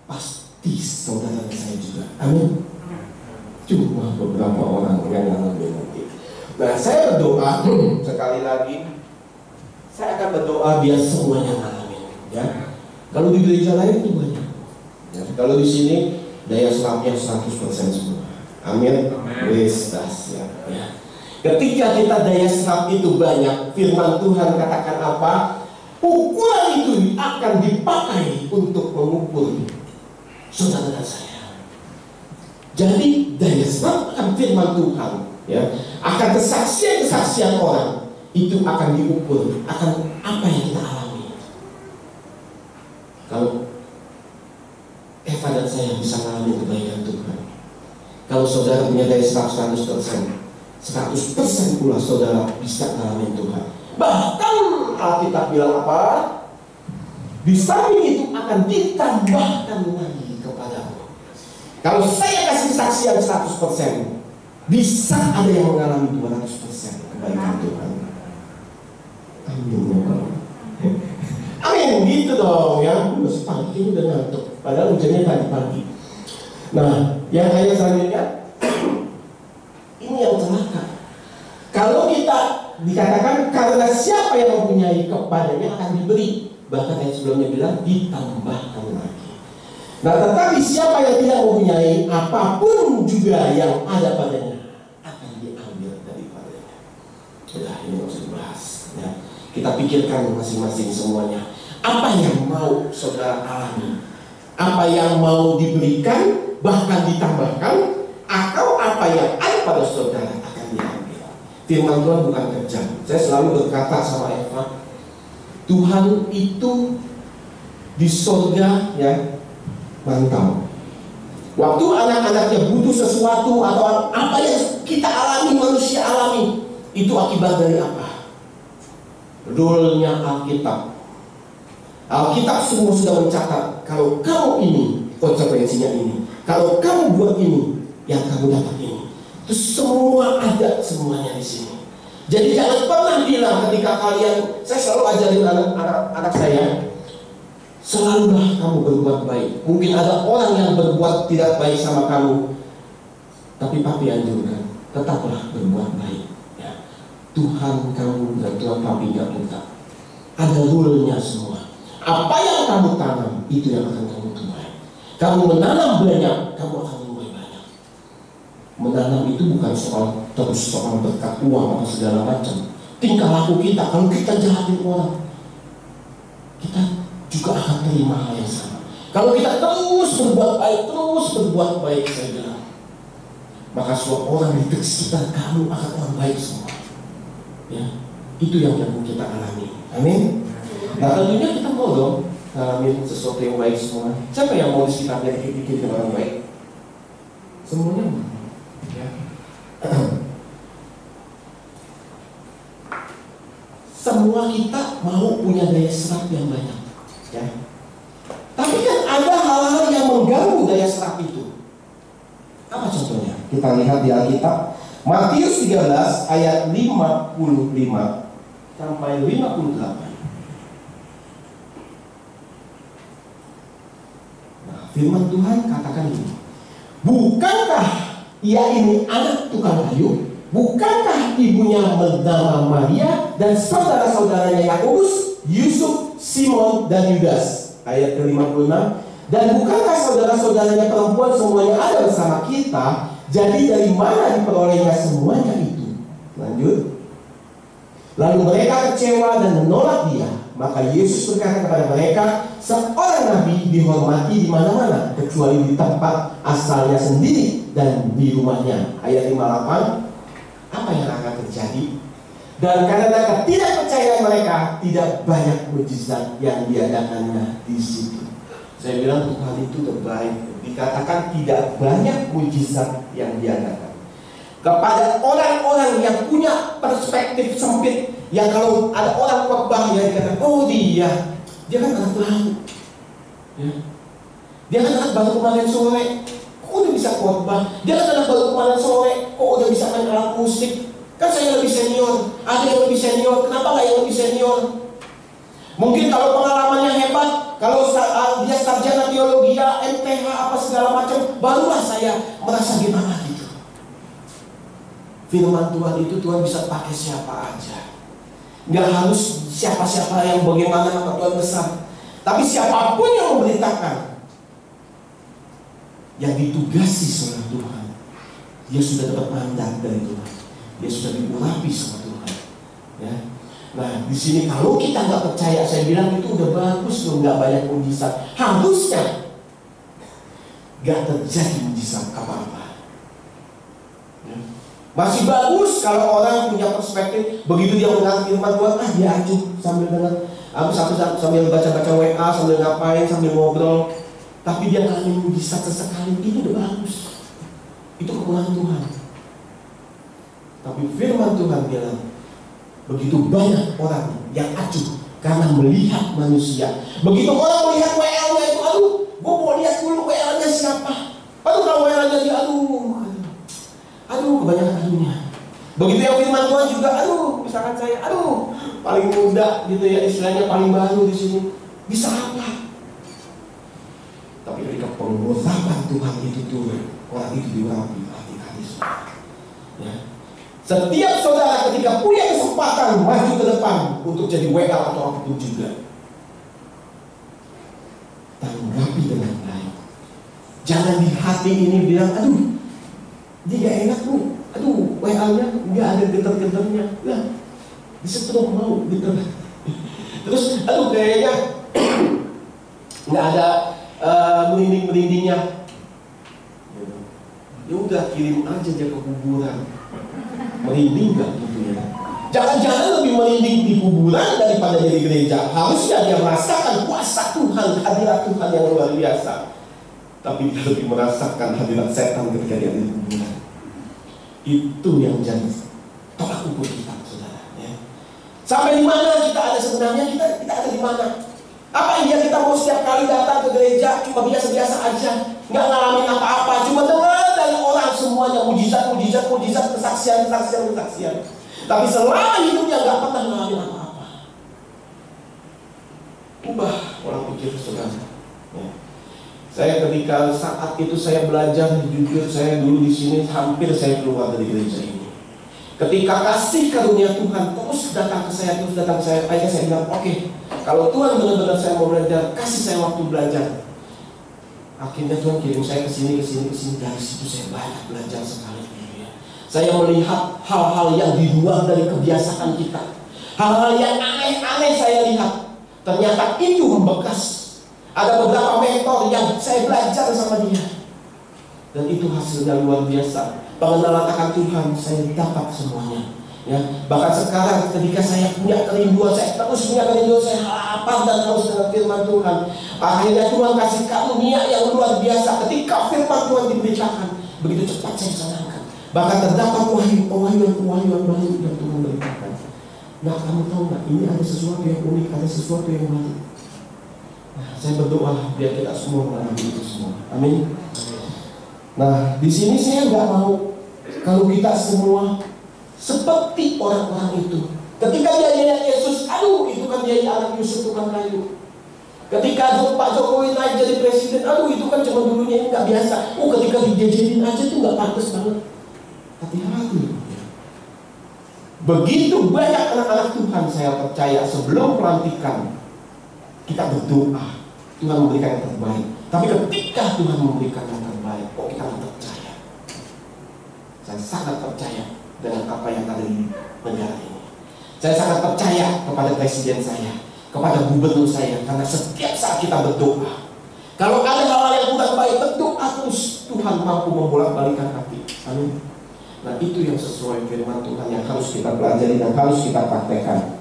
pasti saudara saya juga. Amin. Cuma beberapa orang yang mengalami nanti. Nah, saya berdoa sekali lagi, saya akan berdoa biar semuanya mengalami. Ya, kalau di gereja lain itu banyak. Ya, kalau di sini daya serapnya 100% semua. Amin. Wes dahsyat. Ya. Ketika kita daya serap itu banyak, firman Tuhan katakan apa? Ukuran itu akan dipakai untuk mengukur saudara dan saya. Jadi daya serap akan firman Tuhan, ya, akan kesaksian orang itu akan diukur akan apa yang kita alami. Kalau Eva dan saya bisa mengalami kebaikan Tuhan, kalau saudara punya daya serap 100%, 100% pula saudara bisa mengalami Tuhan. Bahkan Alkitab bilang apa? Di samping itu akan ditambahkan lagi kepadamu. Kalau saya kasih kesaksian 100%, bisa ada yang mengalami 200% kebaikan Tuhan. Amin. Amin, gitu dong ya. Masih pagi ini udah ngantuk, padahal hujannya tadi pagi. Nah, yang ayat selanjutnya ini yang celaka. Kalau kita dikatakan karena siapa yang mempunyai kepadanya akan diberi, bahkan yang sebelumnya bilang ditambahkan lagi. Nah, tetapi siapa yang tidak mempunyai, apapun juga yang ada padanya akan diambil daripadanya. Udah, ini nggak usah dibahas. Ya. Kita pikirkan masing-masing semuanya. Apa yang mau saudara alami? Apa yang mau diberikan, bahkan ditambahkan, atau apa yang ada pada saudara akan diambil. Firman Tuhan bukan kejam. Saya selalu berkata sama Eva, Tuhan itu di surga, ya, mantap. Waktu anak-anaknya butuh sesuatu atau apa yang kita alami, manusia alami, itu akibat dari apa? Rule-nya Alkitab. Alkitab semua sudah mencatat, kalau kamu ini, konsekuensinya ini. Kalau kamu buat ini, yang kamu dapat ini. Itu semua ada semuanya di sini. Jadi jangan pernah bilang ketika kalian, saya selalu ajarin anak-anak saya, selalulah kamu berbuat baik. Mungkin ada orang yang berbuat tidak baik sama kamu, tapi papi anjurkan, tetaplah berbuat baik. Ya. Tuhan kamu dan Tuhan papi nggak minta. Ada rule-nya semua. Apa yang kamu tanam, itu yang akan kamu tuai. Kamu menanam banyak, kamu akan menuai banyak. Menanam itu bukan terus soal berkat uang atau segala macam. Tingkah laku kita, kalau kita jahatin orang, kita juga akan terima hal yang sama. Kalau kita terus berbuat baik, saya bilang, maka semua orang di sekitar kamu akan orang baik semua. Ya, itu yang kita alami. Amin. Nah, tentunya kita mau dong ngalamin sesuatu yang baik semua. Siapa yang mau di sekitarnya dikit-dikit orang baik? Semuanya mau. Ya. Semua kita mau punya daya serap yang banyak. Ya. Tapi kan ada hal-hal yang mengganggu daya serap itu. Apa contohnya? Kita lihat di Alkitab, Matius 13 ayat 55 sampai 58. Nah, firman Tuhan katakan ini. Bukankah ia ini anak tukang kayu? Bukankah ibunya bernama Maria dan saudara-saudaranya Yakobus, Yusuf, Simon, dan Yudas? Ayat ke-56. Dan bukankah saudara-saudaranya perempuan semuanya ada bersama kita? Jadi dari mana diperolehnya semuanya itu? Lanjut. Lalu mereka kecewa dan menolak dia. Maka Yesus berkata kepada mereka, seorang nabi dihormati di mana-mana, kecuali di tempat asalnya sendiri dan di rumahnya. Ayat 58. Apa yang akan terjadi? Dan karena ketidakpercayaan mereka, tidak banyak mujizat yang diadakannya di situ. Saya bilang Tuhan itu terbaik. Dikatakan tidak banyak mujizat yang diadakan kepada orang-orang yang punya perspektif sempit, yang kalau ada orang khotbah yang dikatakan, oh dia kan anak baru, ya. Dia kan anak baru kemarin sore, kok udah bisa khotbah? Dia kan anak baru kemarin sore, kok udah bisa main alat musik? Kan saya lebih senior, ada yang lebih senior, kenapa nggak yang lebih senior? Mungkin kalau pengalamannya hebat, kalau dia sarjana teologi, MTH apa segala macam, barulah saya merasa gimana gitu. Firman Tuhan itu Tuhan bisa pakai siapa aja. Nggak harus siapa-siapa yang bagaimana nama Tuhan besar. Tapi siapapun yang memberitakan, yang ditugasi sama Tuhan, dia sudah dapat mandat dari Tuhan. Dia sudah diurapi sama Tuhan. Ya. Nah, di sini kalau kita nggak percaya, saya bilang itu udah bagus loh, nggak banyak mujizat. Harusnya nggak terjadi mujizat apa-apa. Ya. Masih bagus kalau orang punya perspektif, begitu dia mendengar firman Tuhan, dia acuh sambil dengar, sambil baca-baca WA, sambil ngapain, sambil ngobrol. Tapi dia ngalamin mujizat sesekali, itu udah bagus. Itu kekuatan Tuhan. Tapi firman Tuhan bilang, begitu banyak orang yang acuh karena melihat manusia. Begitu orang melihat WL-nya itu, aduh, gue mau lihat dulu WL-nya siapa. Aduh, kalau WL-nya dia, aduh, kebanyakan aduhnya. Begitu yang firman Tuhan juga, misalkan saya, paling muda gitu ya, istilahnya paling baru di sini. Bisa apa? Tapi ketika pengurapan Tuhan itu turun, orang itu diurapi, hati-hati. Ya. Setiap saudara ketika punya kesempatan maju ke depan untuk jadi WL atau apapun juga, tanggapi dengan baik. Jangan di hati ini bilang, dia gak enak nih, WL-nya gak ada getar-getarnya, lah disetrum mau gitu. Terus, kayaknya gak ada merinding-merindingnya. Ya udah, kirim aja dia ke kuburan. Merinding gak gitu ya? Jangan-jangan lebih merinding di kuburan daripada di gereja. Harusnya dia merasakan kuasa Tuhan, hadirat Tuhan yang luar biasa. Tapi dia lebih merasakan hadirat setan ketika dia di kuburan. Itu yang jadi tolak ukur kita, saudara. Ya. Sampai di mana kita ada sebenarnya? Kita ada di mana? Apa iya kita mau setiap kali datang ke gereja cuma biasa-biasa aja, nggak ngalamin apa-apa, cuma dengar dari orang semuanya mujizat, kesaksian. Tapi selama hidupnya nggak pernah ngalamin apa-apa. Ubah pola pikir saudara. Ya. Saya ketika saat itu saya belajar, jujur saya dulu di sini hampir saya keluar dari gereja ini. Ketika kasih karunia Tuhan terus datang ke saya, akhirnya saya bilang, oke, kalau Tuhan benar-benar saya mau belajar, kasih saya waktu belajar. Akhirnya Tuhan kirim saya ke sini. Dari situ saya banyak belajar sekali. Saya melihat hal-hal yang di luar dari kebiasaan kita, hal-hal yang aneh-aneh saya lihat. Ternyata itu membekas. Ada beberapa mentor yang saya belajar sama dia, dan itu hasilnya luar biasa. Pengenalan akan Tuhan saya dapat semuanya. Ya, bahkan sekarang ketika saya punya kerinduan, saya lapar dan haus dengan firman Tuhan. Akhirnya Tuhan kasih karunia yang luar biasa. Ketika firman Tuhan diberitakan, begitu cepat saya senangkan. Bahkan terdapat pewahyuan baru yang Tuhan beritakan. Nah, kamu tahu nggak? Ini ada sesuatu yang unik, ada sesuatu yang baru. Nah, saya berdoa biar kita semua mengalami itu semua. Amin. Nah, di sini saya nggak mau kalau kita semua seperti orang-orang itu. Ketika dia lihat Yesus, itu kan dia anak Yusuf tukang kayu. Ketika Pak Jokowi naik jadi presiden, itu kan cuma dulunya ini nggak biasa. Ketika dijajanin aja tuh nggak pantas banget. Hati-hati. Begitu banyak anak-anak Tuhan saya percaya sebelum pelantikan kita berdoa Tuhan memberikan yang terbaik. Tapi ketika Tuhan memberikan yang terbaik, kok kita nggak percaya? Saya sangat percaya dengan apa yang ada di negara ini. Saya sangat percaya kepada presiden saya, kepada gubernur saya, karena setiap saat kita berdoa, kalau ada hal-hal yang kurang baik, berdoa terus, Tuhan mampu membolak-balikan hati. Amin. Nah, itu yang sesuai firman Tuhan yang harus kita pelajari dan harus kita praktekkan.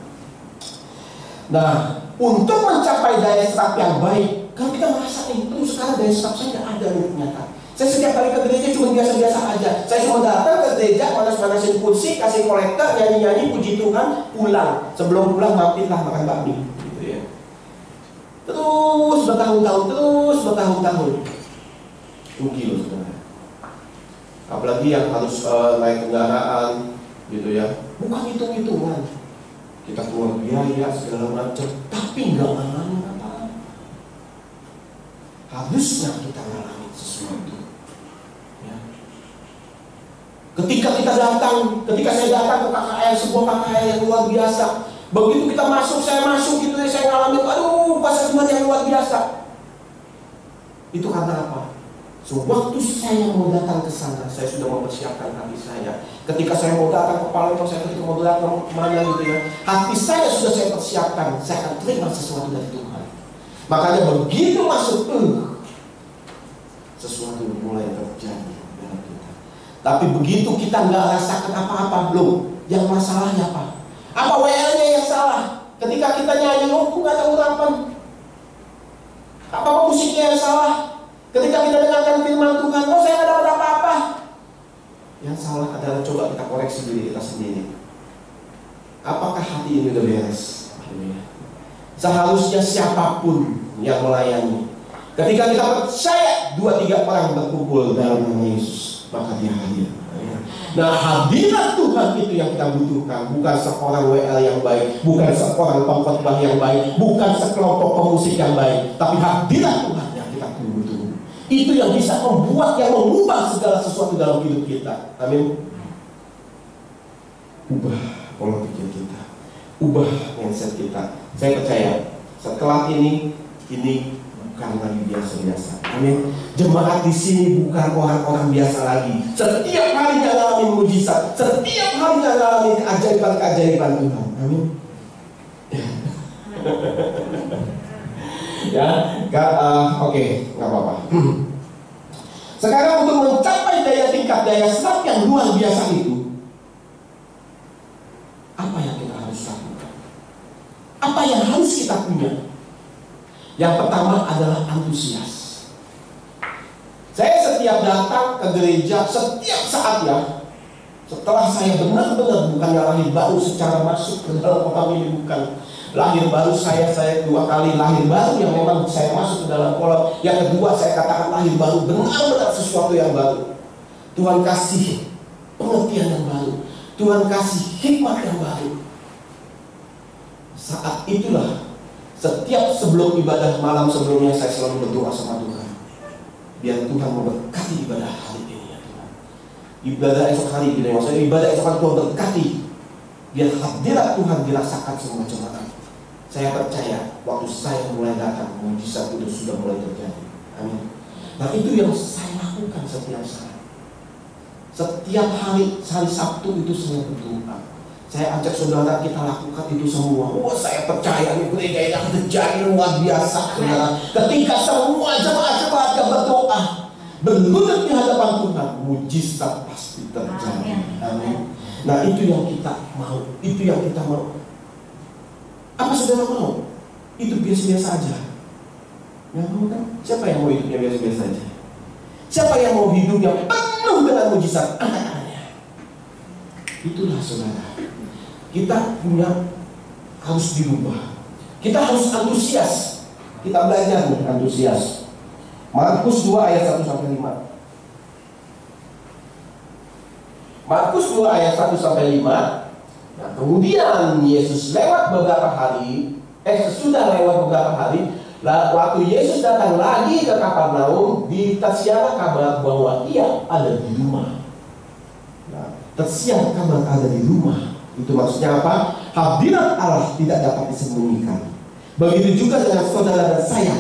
Nah, untuk mencapai daya serap yang baik, kalau kita merasa terus sekarang daya serap saya tidak ada nih ternyata. Saya setiap kali ke gereja cuma biasa-biasa aja. Saya cuma datang ke gereja, panas-panasin kursi, kasih kolektor, nyanyi-nyanyi, puji Tuhan, pulang. Sebelum pulang mampirlah makan bakmi. Gitu ya. Terus bertahun-tahun. Rugi loh sebenarnya. Apalagi yang harus naik kendaraan, gitu ya. Bukan hitung-hitungan. Kita keluar biaya segala macam, tapi nggak ngalamin apa-apa. Harusnya kita ngalamin sesuatu. Ya. Ketika saya datang ke KKR, sebuah KKR yang luar biasa. Begitu kita masuk, saya masuk gitu ya, saya ngalamin, aduh, kuasa Tuhan yang luar biasa. Itu karena apa? Sewaktu saya mau datang ke sana, saya sudah mempersiapkan hati saya. Ketika saya mau datang ke Palembang, saya ketika mau datang kemana gitu ya, hati saya sudah saya persiapkan. Saya akan terima sesuatu dari Tuhan. Makanya begitu masuk, sesuatu mulai terjadi dalam kita. Tapi begitu kita nggak rasakan apa-apa belum, yang masalahnya apa? Apa WL-nya yang salah? Ketika kita nyanyi, nggak ada urapan. Apa musiknya yang salah? Ketika kita dengarkan firman Tuhan, saya nggak dapat apa-apa. Yang salah adalah coba kita koreksi diri kita sendiri. Apakah hati ini udah beres? Seharusnya siapapun yang melayani, ketika kita percaya 2-3 orang berkumpul dalam nama Yesus, maka dia hadir. Nah, hadirat Tuhan itu yang kita butuhkan. Bukan seorang WL yang baik, bukan seorang pengkhotbah yang baik, bukan sekelompok pemusik yang baik, tapi hadirat Tuhan yang kita tunggu-tunggu. Itu yang bisa membuat, yang mengubah segala sesuatu dalam hidup kita. Amin. Ubah pola pikir kita, ubah mindset kita. Saya percaya setelah ini bukan lagi biasa-biasa. Amin. Jemaat di sini bukan orang-orang biasa lagi. Setiap hari ngalamin mujizat, setiap hari ngalamin keajaiban Tuhan. Amin. Ya, oke, nggak apa-apa. Sekarang untuk mencapai tingkat daya serap yang luar biasa itu, apa yang kita harus lakukan? Apa yang harus kita punya? Yang pertama adalah antusias. Saya setiap datang ke gereja, setiap saat ya, setelah saya benar-benar bukannya lahir baru secara masuk ke dalam kolam ini, bukan lahir baru saya 2 kali lahir baru yang memang saya masuk ke dalam kolam. Yang kedua saya katakan lahir baru, benar-benar sesuatu yang baru. Tuhan kasih pengertian yang baru, Tuhan kasih hikmat yang baru. Saat itulah, setiap sebelum ibadah malam sebelumnya saya selalu berdoa sama Tuhan, biar Tuhan memberkati ibadah hari ini ya Tuhan. Ibadah esok hari ini, maksudnya ibadah esok hari Tuhan berkati, biar hadirat Tuhan dirasakan semua jemaat. Saya percaya waktu saya mulai datang, mujizat itu sudah mulai terjadi. Amin. Nah, itu yang saya lakukan setiap saat. Setiap hari Sabtu itu saya berdoa. Saya ajak saudara kita lakukan itu semua. Saya percaya nih gereja ini akan terjadi luar biasa, saudara. Ketika semua jemaat-jemaat berdoa, berlutut di hadapan Tuhan, mujizat pasti terjadi. Amin. Nah, itu yang kita mau. Itu yang kita mau. Apa saudara mau? Itu biasa-biasa aja. Yang mau kan? Siapa yang mau hidupnya biasa-biasa aja? Siapa yang mau hidupnya penuh dengan mujizat? Angkat-angkatnya. Itulah saudara. Kita harus dirubah. Kita harus antusias. Kita belajar nih antusias. Markus 2 ayat 1-5. Markus 2 ayat 1-5. Nah, kemudian Yesus lewat beberapa hari, sesudah lewat beberapa hari, waktu Yesus datang lagi ke Kapernaum, ditersiarkan kabar bahwa ia ada di rumah. Nah, tersiar kabar ada di rumah. Itu maksudnya apa? Hadirat Allah tidak dapat disembunyikan. Begitu juga dengan saudara dan saya,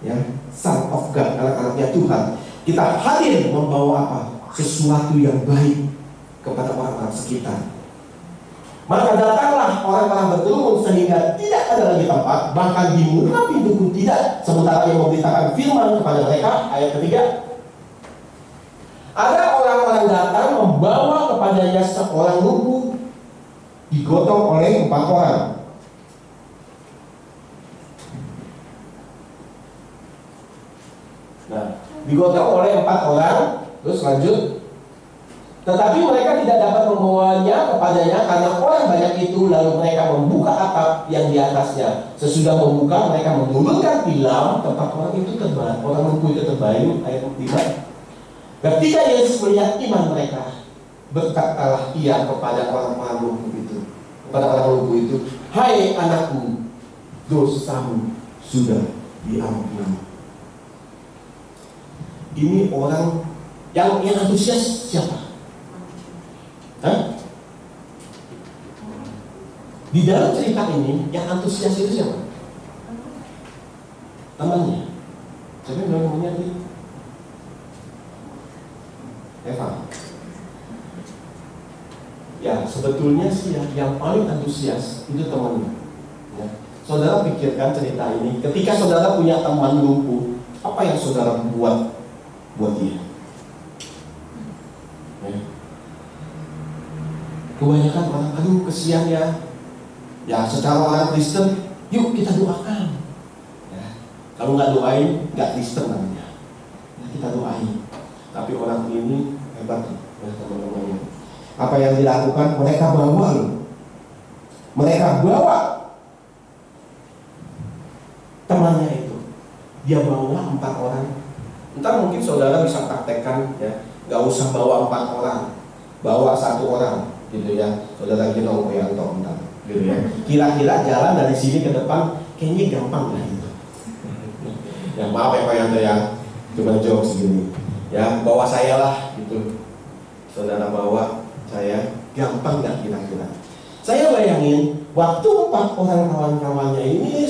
ya, Son of God, anak-anaknya Tuhan. Kita hadir membawa apa? Sesuatu yang baik. kepada orang-orang sekitar. Maka datanglah orang-orang berkerumun sehingga tidak ada lagi tempat, bahkan dibuka pintu pun tidak, sementara yang memberitakan firman kepada mereka. Ayat ketiga, ada orang-orang datang membawa kepadanya seorang lumpuh digotong oleh 4 orang. Nah, digotong oleh 4 orang. Terus lanjut. Tetapi mereka tidak dapat membawanya kepadanya karena orang banyak itu. Lalu mereka membuka atap yang di atasnya. Sesudah membuka, mereka menurunkan tilam tempat orang itu terbaring. Orang lumpuh itu terbaring. Ayat 5. Ketika Yesus melihat iman mereka, berkatalah ia kepada orang-orang lumpuh itu, kepada orang lumpuh itu, "Hai anakku, dosamu sudah diampuni." Ini orang yang antusias siapa? Hah? Di dalam cerita ini yang antusias itu siapa? Temannya. Siapa yang bilang namanya tadi? Eva. Ya, sebetulnya sih yang paling antusias itu temannya. Ya. Saudara pikirkan cerita ini, ketika saudara punya teman lumpuh, apa yang saudara buat dia? Ya. Kebanyakan orang, aduh kesian ya. Ya, secara orang Kristen, yuk kita doakan. Ya. Kalau nggak doain, nggak Kristen namanya. Ya, kita doain. Tapi orang ini hebat ya, teman-teman. Apa yang dilakukan? Mereka bawa loh. Mereka bawa temannya itu. Dia bawa 4 orang. Ntar mungkin saudara bisa praktekkan ya, nggak usah bawa 4 orang, bawa 1 orang, gitu ya. Saudara kita Yanto ntar, gitu ya. Kira-kira jalan dari sini ke depan kayaknya gampang lah gitu. Ya maaf ya Pak Yanto ya, cuma jawab segini. Ya bawa saya lah, gitu. Saudara bawa saya, gampang nggak kira-kira? Saya bayangin waktu 4 orang kawan-kawannya ini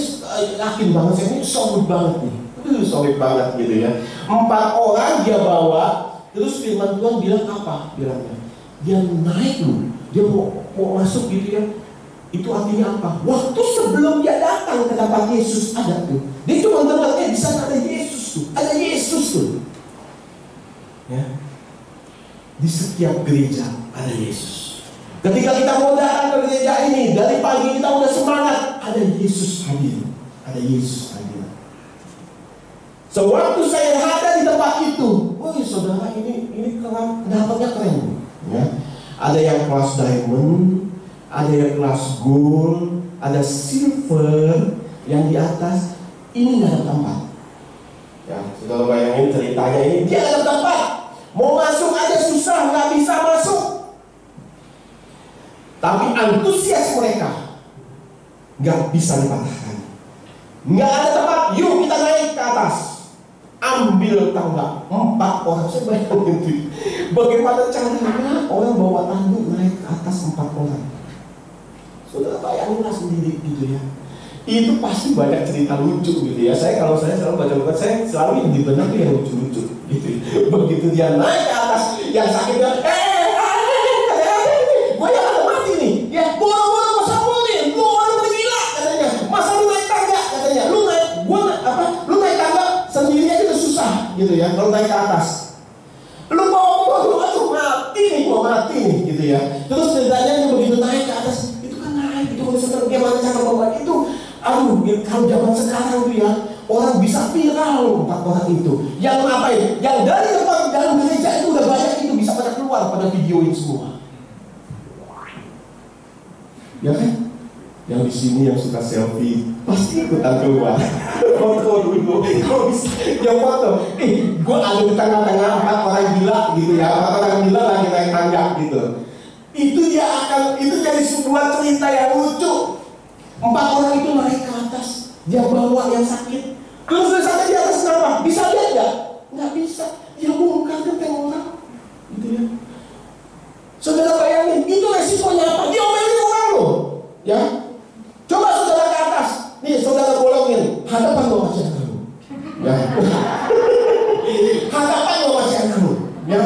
yakin banget, saya ini solid banget nih. Solid banget gitu ya. 4 orang dia bawa. Terus firman Tuhan bilang apa? Bilangnya dia naik loh. Dia mau masuk gitu ya. Itu artinya apa? Waktu sebelum dia datang ke tempat Yesus ada tuh. Dia cuma dengar di sana ada Yesus tuh. Ada Yesus tuh. Ya. Di setiap gereja ada Yesus. Ketika kita mau datang ke gereja ini, dari pagi kita udah semangat, ada Yesus hadir. Ada Yesus hadir. Sewaktu saya ada di tempat itu, oh saudara ini dapatnya keren. Ya. Ada yang kelas diamond, ada yang kelas gold, ada silver, yang di atas ini nggak ada tempat. Ya, saudara bayangin ceritanya ini, dia nggak ada tempat. Mau masuk aja susah, nggak bisa masuk. Tapi antusias mereka nggak bisa dipatahkan. Nggak ada tempat, yuk kita naik ke atas. Ambil tangga 4 orang. Saya bayangin itu. Bagaimana caranya orang bawa tanduk naik ke atas 4 orang. Saudara bayanginlah sendiri gitu ya. Itu pasti banyak cerita lucu gitu ya. Kalau saya selalu baca buku, saya selalu yang di benak tuh yang lucu-lucu gitu. Begitu dia naik ke atas, yang sakit bilang, gue yang akan mati nih. Ya, boro-boro mau sambung nih. Lu orang gila katanya. Masa lu naik tangga katanya. Lu naik tangga sendiri aja udah susah gitu ya. Kalau naik ke atas, lu mau aduh mati nih gitu ya. Terus ceritanya begitu naik ke atas, itu kan naik, itu kalau gimana cara bawa itu. Aduh, kalau zaman sekarang tuh ya, orang bisa viral 4 orang itu. Yang ngapain? Yang dari tempat dalam gereja itu udah banyak itu bisa pada keluar pada videoin semua. Ya kan? Yang di sini yang suka selfie pasti ikutan keluar. Foto dulu, kalau bisa dia foto. Gue ada di tengah-tengah 4 orang gila gitu ya, 4 orang gila lagi naik tangga gitu. Itu jadi sebuah cerita yang lucu. 4 orang itu naik ke atas, dia bawa yang sakit. Terus dia sampai di atas kenapa? Bisa lihat nggak? Nggak bisa. Dia bongkar genteng orang, gitu ya. Saudara bayangin, itu resikonya apa? Dia omelin orang loh, ya. Coba saudara ke atas, nih saudara bolongin, hadapan lo masih ada kamu, ya. Hadapan lo masih ada kamu, ya.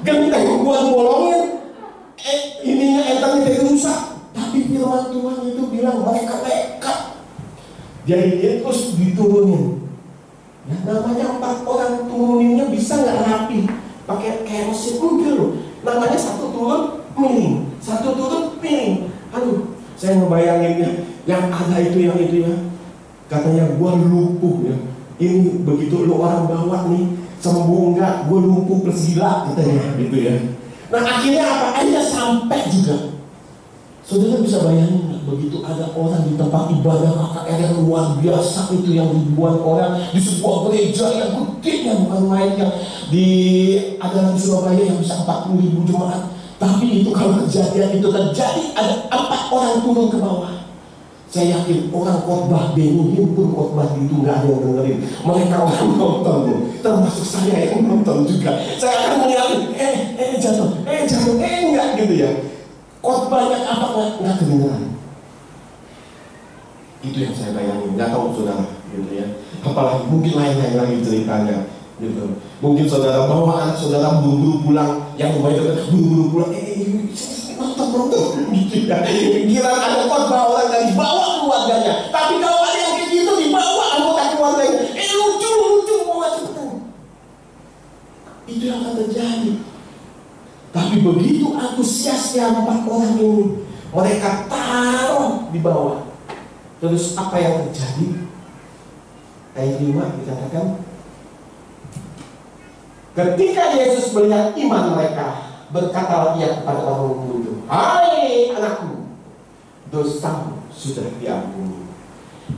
Genteng buat bolongin, nekat. Jadi dia terus diturunin. Ya, namanya 4 orang turuninnya bisa nggak rapi, pakai kayak mesin mobil loh. Namanya satu turun miring, satu turun miring. Aduh, saya ngebayanginnya yang ada itu ya. Katanya gua lumpuh ya. Ini begitu lu orang bawa nih, sembuh enggak, gua lumpuh plus gila katanya gitu ya. Nah akhirnya apa? Akhirnya sampai juga. Saudara bisa bayangin nggak, begitu ada orang di tempat ibadah KKR yang luar biasa itu, yang ribuan orang di sebuah gereja yang gede, yang bukan main, yang ada di Surabaya yang bisa 40.000 jemaat. Tapi itu kalau kejadian itu terjadi, ada 4 orang turun ke bawah. Saya yakin orang khotbah Benihim pun khotbah itu nggak ada yang dengerin. Mereka orang nonton, termasuk saya yang nonton juga. Saya akan ngeliatin, jatuh, enggak gitu ya. Khotbahnya apa nggak kedengeran. Itu yang saya bayangin, nggak tahu saudara gitu ya. Apalagi mungkin lain-lain lagi ceritanya gitu. Mungkin saudara bawa anak saudara buru-buru pulang, yang membayar buru-buru pulang, nonton gitu ya. Kira ada khotbah orang dari bawa keluarganya, tapi kalau ada yang kayak gitu dibawa anggota keluarganya, lucu bawa cepetan. Itu yang akan terjadi. Tapi begitu antusiasnya 4 orang ini, mereka taruh di bawah. Terus apa yang terjadi? Ayat 5 dikatakan, ketika Yesus melihat iman mereka, berkatalah ia kepada orang itu, hai anakku, dosamu sudah diampuni.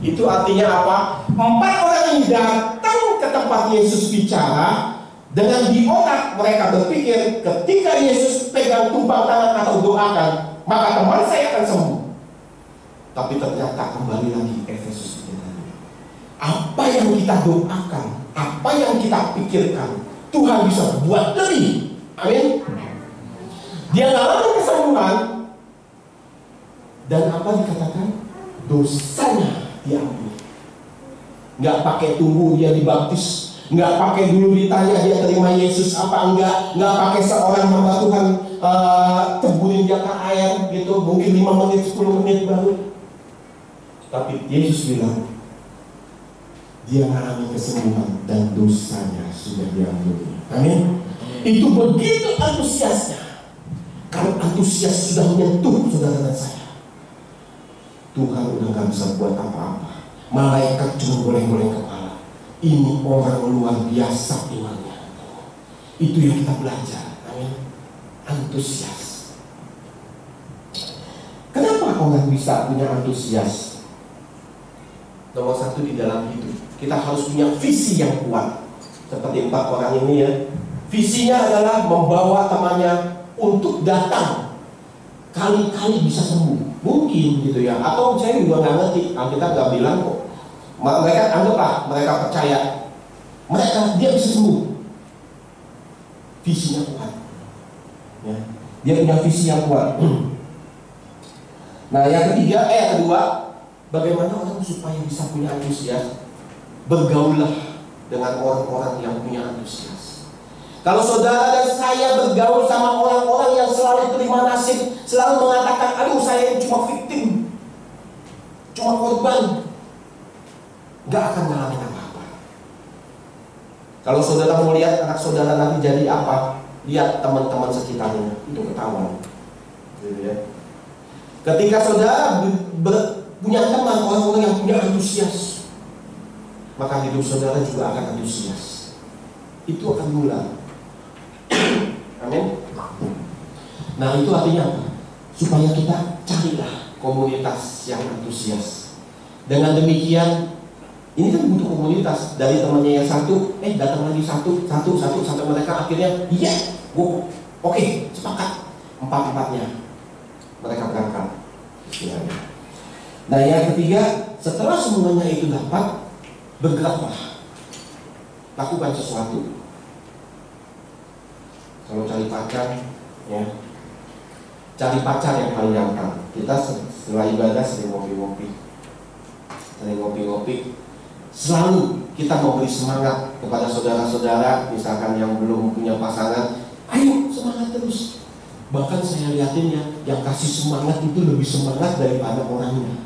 Itu artinya apa? 4 orang ini datang ke tempat Yesus bicara. Dengan di otak mereka berpikir, ketika Yesus pegang tumpang tangan atau doakan, maka teman saya akan sembuh. Tapi ternyata kembali lagi Efesus 3 tadi. Apa yang kita doakan, apa yang kita pikirkan, Tuhan bisa buat lebih. Amin. Dia ngalamin kesembuhan, dan apa dikatakan? Dosanya diampuni. Nggak pakai tunggu dia dibaptis, nggak pakai dulu ditanya dia terima Yesus apa enggak, nggak pakai seorang hamba Tuhan teburin dia ke air gitu, mungkin 5 menit 10 menit baru. Tapi Yesus bilang dia mengalami kesembuhan dan dosanya sudah diampuni. Amin. Itu begitu antusiasnya. Kalau antusias sudah menyentuh saudara dan saya, Tuhan udah nggak bisa buat apa-apa. Malaikat cuma boleh-boleh kepala. Ini orang luar biasa imannya. Itu yang kita belajar. Amin. Antusias. Kenapa orang bisa punya antusias? Nomor 1 di dalam hidup, kita harus punya visi yang kuat. Seperti 4 orang ini ya. Visinya adalah membawa temannya untuk datang. Kali-kali bisa sembuh. Mungkin gitu ya. Atau saya juga nggak ngerti. Alkitab nggak bilang kok. Mereka anggaplah, mereka percaya dia bisa sembuh. Visinya kuat ya. Dia punya visi yang kuat. Nah yang kedua, bagaimana orang supaya bisa punya antusias? Bergaullah dengan orang-orang yang punya antusias. Kalau saudara dan saya bergaul sama orang-orang yang selalu terima nasib, selalu mengatakan, aduh saya ini cuma victim, cuma korban, gak akan ngalamin apa-apa. Kalau saudara mau lihat anak saudara nanti jadi apa, lihat teman-teman sekitarnya, itu ketahuan gitu ya. Ketika saudara punya teman, orang-orang yang punya antusias, maka hidup saudara juga akan antusias. Itu akan mulai. Amin. Nah itu artinya apa? Supaya kita carilah komunitas yang antusias. Dengan demikian, ini kan butuh komunitas. Dari temannya yang satu, datang lagi satu sampai mereka akhirnya, iya, oke, sepakat. 4-4-nya mereka berangkat. Nah yang ketiga, setelah semuanya itu dapat, bergeraklah, lakukan sesuatu. Kalau cari pacar, ya, cari pacar yang paling gampang. Kita setelah ibadah sering ngopi-ngopi, selalu kita memberi semangat kepada saudara-saudara, misalkan yang belum punya pasangan, ayo semangat terus. Bahkan saya lihatin ya, yang kasih semangat itu lebih semangat daripada orangnya.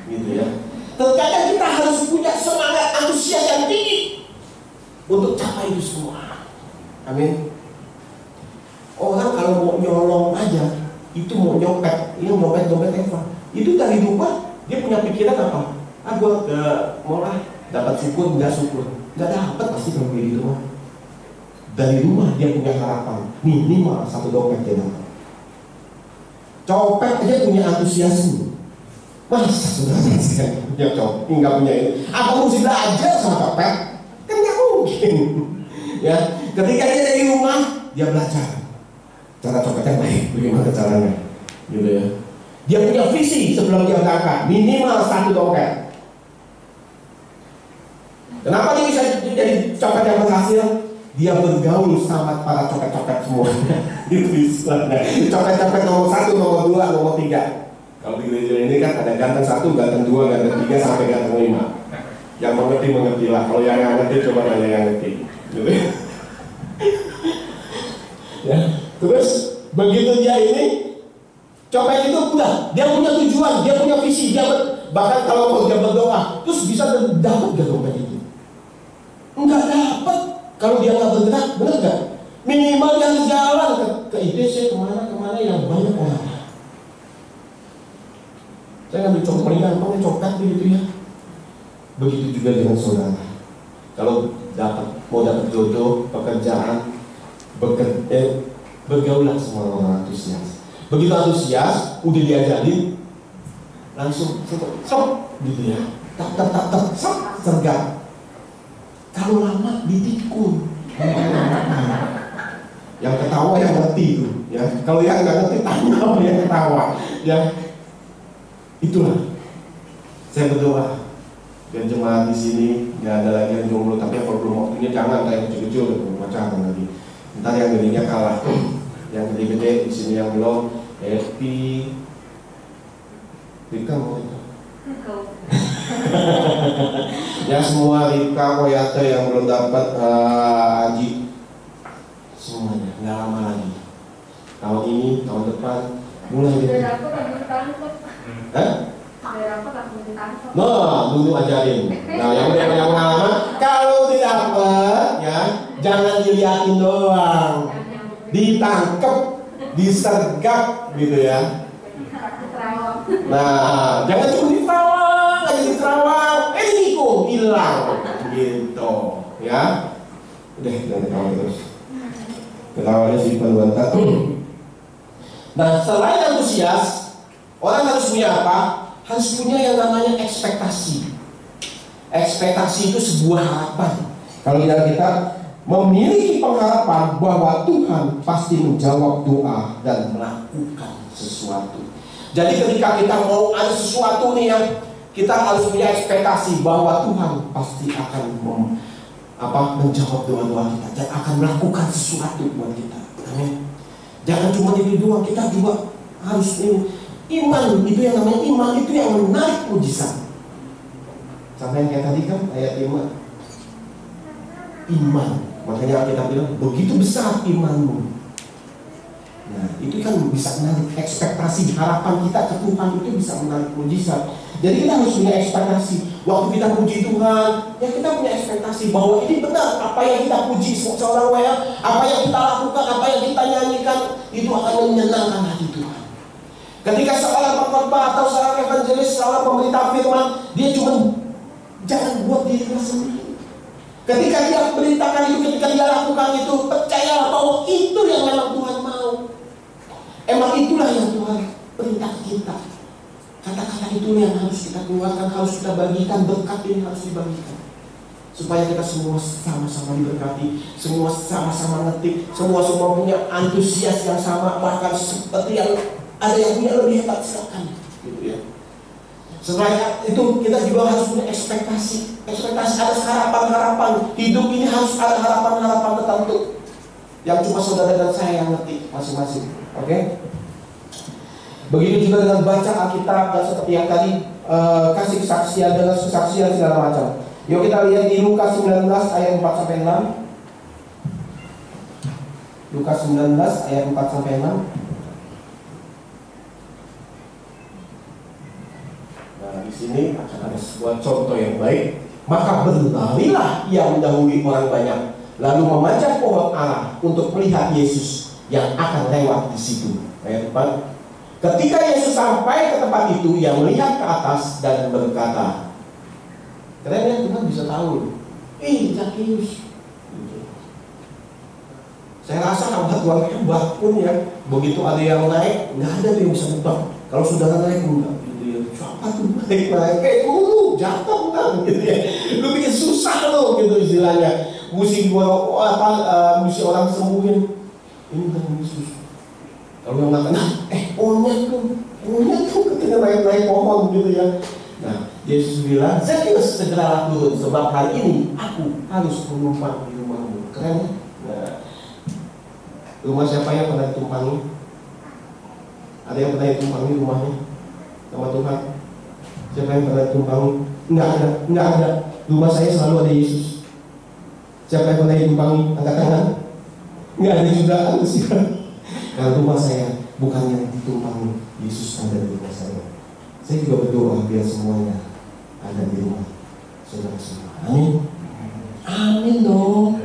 gitu ya. Terkadang kita harus punya semangat antusias yang tinggi untuk capai itu semua. Amin. Orang kalau mau nyolong aja, itu mau nyopet, ini nyopet dompet Eva, itu dari rumah dia punya pikiran apa? Gue mau lah dapat syukur, nggak syukur, nggak dapat pasti kalau begitu mah. Dari rumah dia punya harapan minimal 1 dompet dia dapat. Copet aja punya antusiasme. Masa saudara sekalian punya copet, nggak punya ini? Apa mesti belajar sama copet? Kan nggak mungkin. Ya, ketika dia dari rumah dia belajar cara copet yang baik, bagaimana caranya, gitu ya. Dia punya visi sebelum dia berangkat, minimal 1 dompet. Kenapa dia bisa jadi copet yang berhasil? Dia bergaul sama para copet-copet semua. Itu istilahnya. Copet-copet nomor 1, nomor 2, nomor 3. Kalau di gereja ini kan ada ganteng 1, ganteng 2, ganteng 3 sampai ganteng 5. Yang mengerti lah. Kalau yang nggak ngerti coba tanya yang ngerti. Gitu ya. Ya. Terus begitu dia ini copet itu udah, dia punya tujuan, dia punya visi, dia bahkan kalau mau dia berdoa, terus bisa dapat gak dompet itu? Enggak dapat kalau dia nggak bergerak, benar nggak? Minimal dia jalan ke ITC kemana yang banyak orang. Saya ngambil contoh gampang copet begitu ya. Begitu juga dengan saudara. Kalau mau dapat jodoh, pekerjaan, bergaulah sama orang antusias. Begitu antusias, udah diajarin, langsung stop gitu ya. Tak, sergap. Kalau lama ditikun. Yang ketawa yang ngerti itu, ya. Kalau yang nggak ngerti tanya sama yang ketawa, ya. Itulah. Saya berdoa dan jemaat di sini nggak ada lagi yang jomblo, tapi kalau belum waktunya jangan kayak kecil-kecil udah pacaran lagi. Ntar yang gedenya kalah. Yang gede-gede di sini yang belum, Epi, Rika mau itu. Ya semua Rika, Koyate yang belum dapat Aji, semuanya nggak lama lagi. Tahun ini, tahun depan mulai gitu. Nah, dulu ajarin. Nah, yang udah punya pengalaman, kalau tidak dapat, ya jangan dilihatin doang, ditangkep, disergap, gitu ya. Nah, jangan cuma diterawang, dinikung, hilang, gitu, ya. Udah, jangan ketawa terus. Ketawanya si penuantan. Nah, selain antusias, orang harus punya apa? Harus punya yang namanya ekspektasi. Ekspektasi itu sebuah harapan. Kalau kita memiliki pengharapan bahwa Tuhan pasti menjawab doa dan melakukan sesuatu. Jadi ketika kita mau ada sesuatu nih yang kita harus punya ekspektasi bahwa Tuhan pasti akan menjawab doa-doa kita dan akan melakukan sesuatu buat kita. Amin. Jangan cuma itu doang, kita juga harus ini. Iman itu yang namanya iman itu yang menarik mujizat. Sampai kayak tadi kan ayat 5. Iman, makanya kita bilang begitu besar imanmu. Nah, itu kan bisa menarik ekspektasi, harapan kita ke Tuhan itu bisa menarik mujizat. Jadi kita harus punya ekspektasi. Waktu kita puji Tuhan, ya kita punya ekspektasi bahwa ini benar apa yang kita puji seorang WL, apa yang kita lakukan, apa yang kita nyanyikan itu akan menyenangkan hati Tuhan. Ketika seorang pengkhotbah atau seorang evangelis, seorang pemberita firman, dia cuma jangan buat dirinya sendiri. Ketika dia beritakan itu, ketika dia lakukan itu, percayalah bahwa itu yang memang Tuhan mau. Emang itulah yang Tuhan perintah kita. Kata-kata itu yang harus kita keluarkan, harus kita bagikan, berkat ini harus dibagikan. Supaya kita semua sama-sama diberkati, semua sama-sama ngetik, semua punya antusias yang sama, bahkan seperti yang ada yang punya lebih hebat silakan, gitu ya. Selain itu kita juga harus punya ekspektasi. Ekspektasi ada harapan-harapan. Hidup ini harus ada harapan-harapan tertentu yang cuma saudara dan saya yang ngerti masing-masing. Oke? Begitu juga dengan baca Alkitab dan seperti yang tadi kasih kesaksian dengan kesaksian segala macam. Yuk kita lihat di Lukas 19 ayat 4 sampai 6. Lukas 19 ayat 4 sampai 6. Di sini akan ada sebuah contoh yang baik. Maka berlarilah ia mendahului orang banyak, lalu memanjat pohon ara untuk melihat Yesus yang akan lewat di situ. Ayat 4. Ketika Yesus sampai ke tempat itu, ia melihat ke atas dan berkata, keren ya, Tuhan bisa tahu. Zakius. Saya rasa hamba Tuhan hebat pun ya. Begitu ada yang naik, nggak ada yang bisa nebak. Kalau saudara naik, enggak gitu ya. Siapa tuh naik? Lu jatuh kan gitu ya. Lu bikin susah lo gitu istilahnya. Mesti mesti orang sembuhin. Ini kan Yesus. Kalau yang nggak kenal, monyet tuh ketika naik pohon gitu ya. Nah, Yesus bilang, Zakius segeralah turun, sebab hari ini aku harus menumpang di rumahmu. Keren ya? Nah, rumah siapa yang pernah ditumpangi? Ada yang pernah ditumpangi rumahnya sama Tuhan? Siapa yang pernah ditumpangi? Nggak ada. Rumah saya selalu ada Yesus. Siapa yang pernah ditumpangi? Angkat tangan. Nggak ada juga, Kalau rumah saya bukannya ditumpangi, Yesus ada di rumah saya. Saya juga berdoa biar semuanya ada di rumah saudara semua. Amin. Amin dong.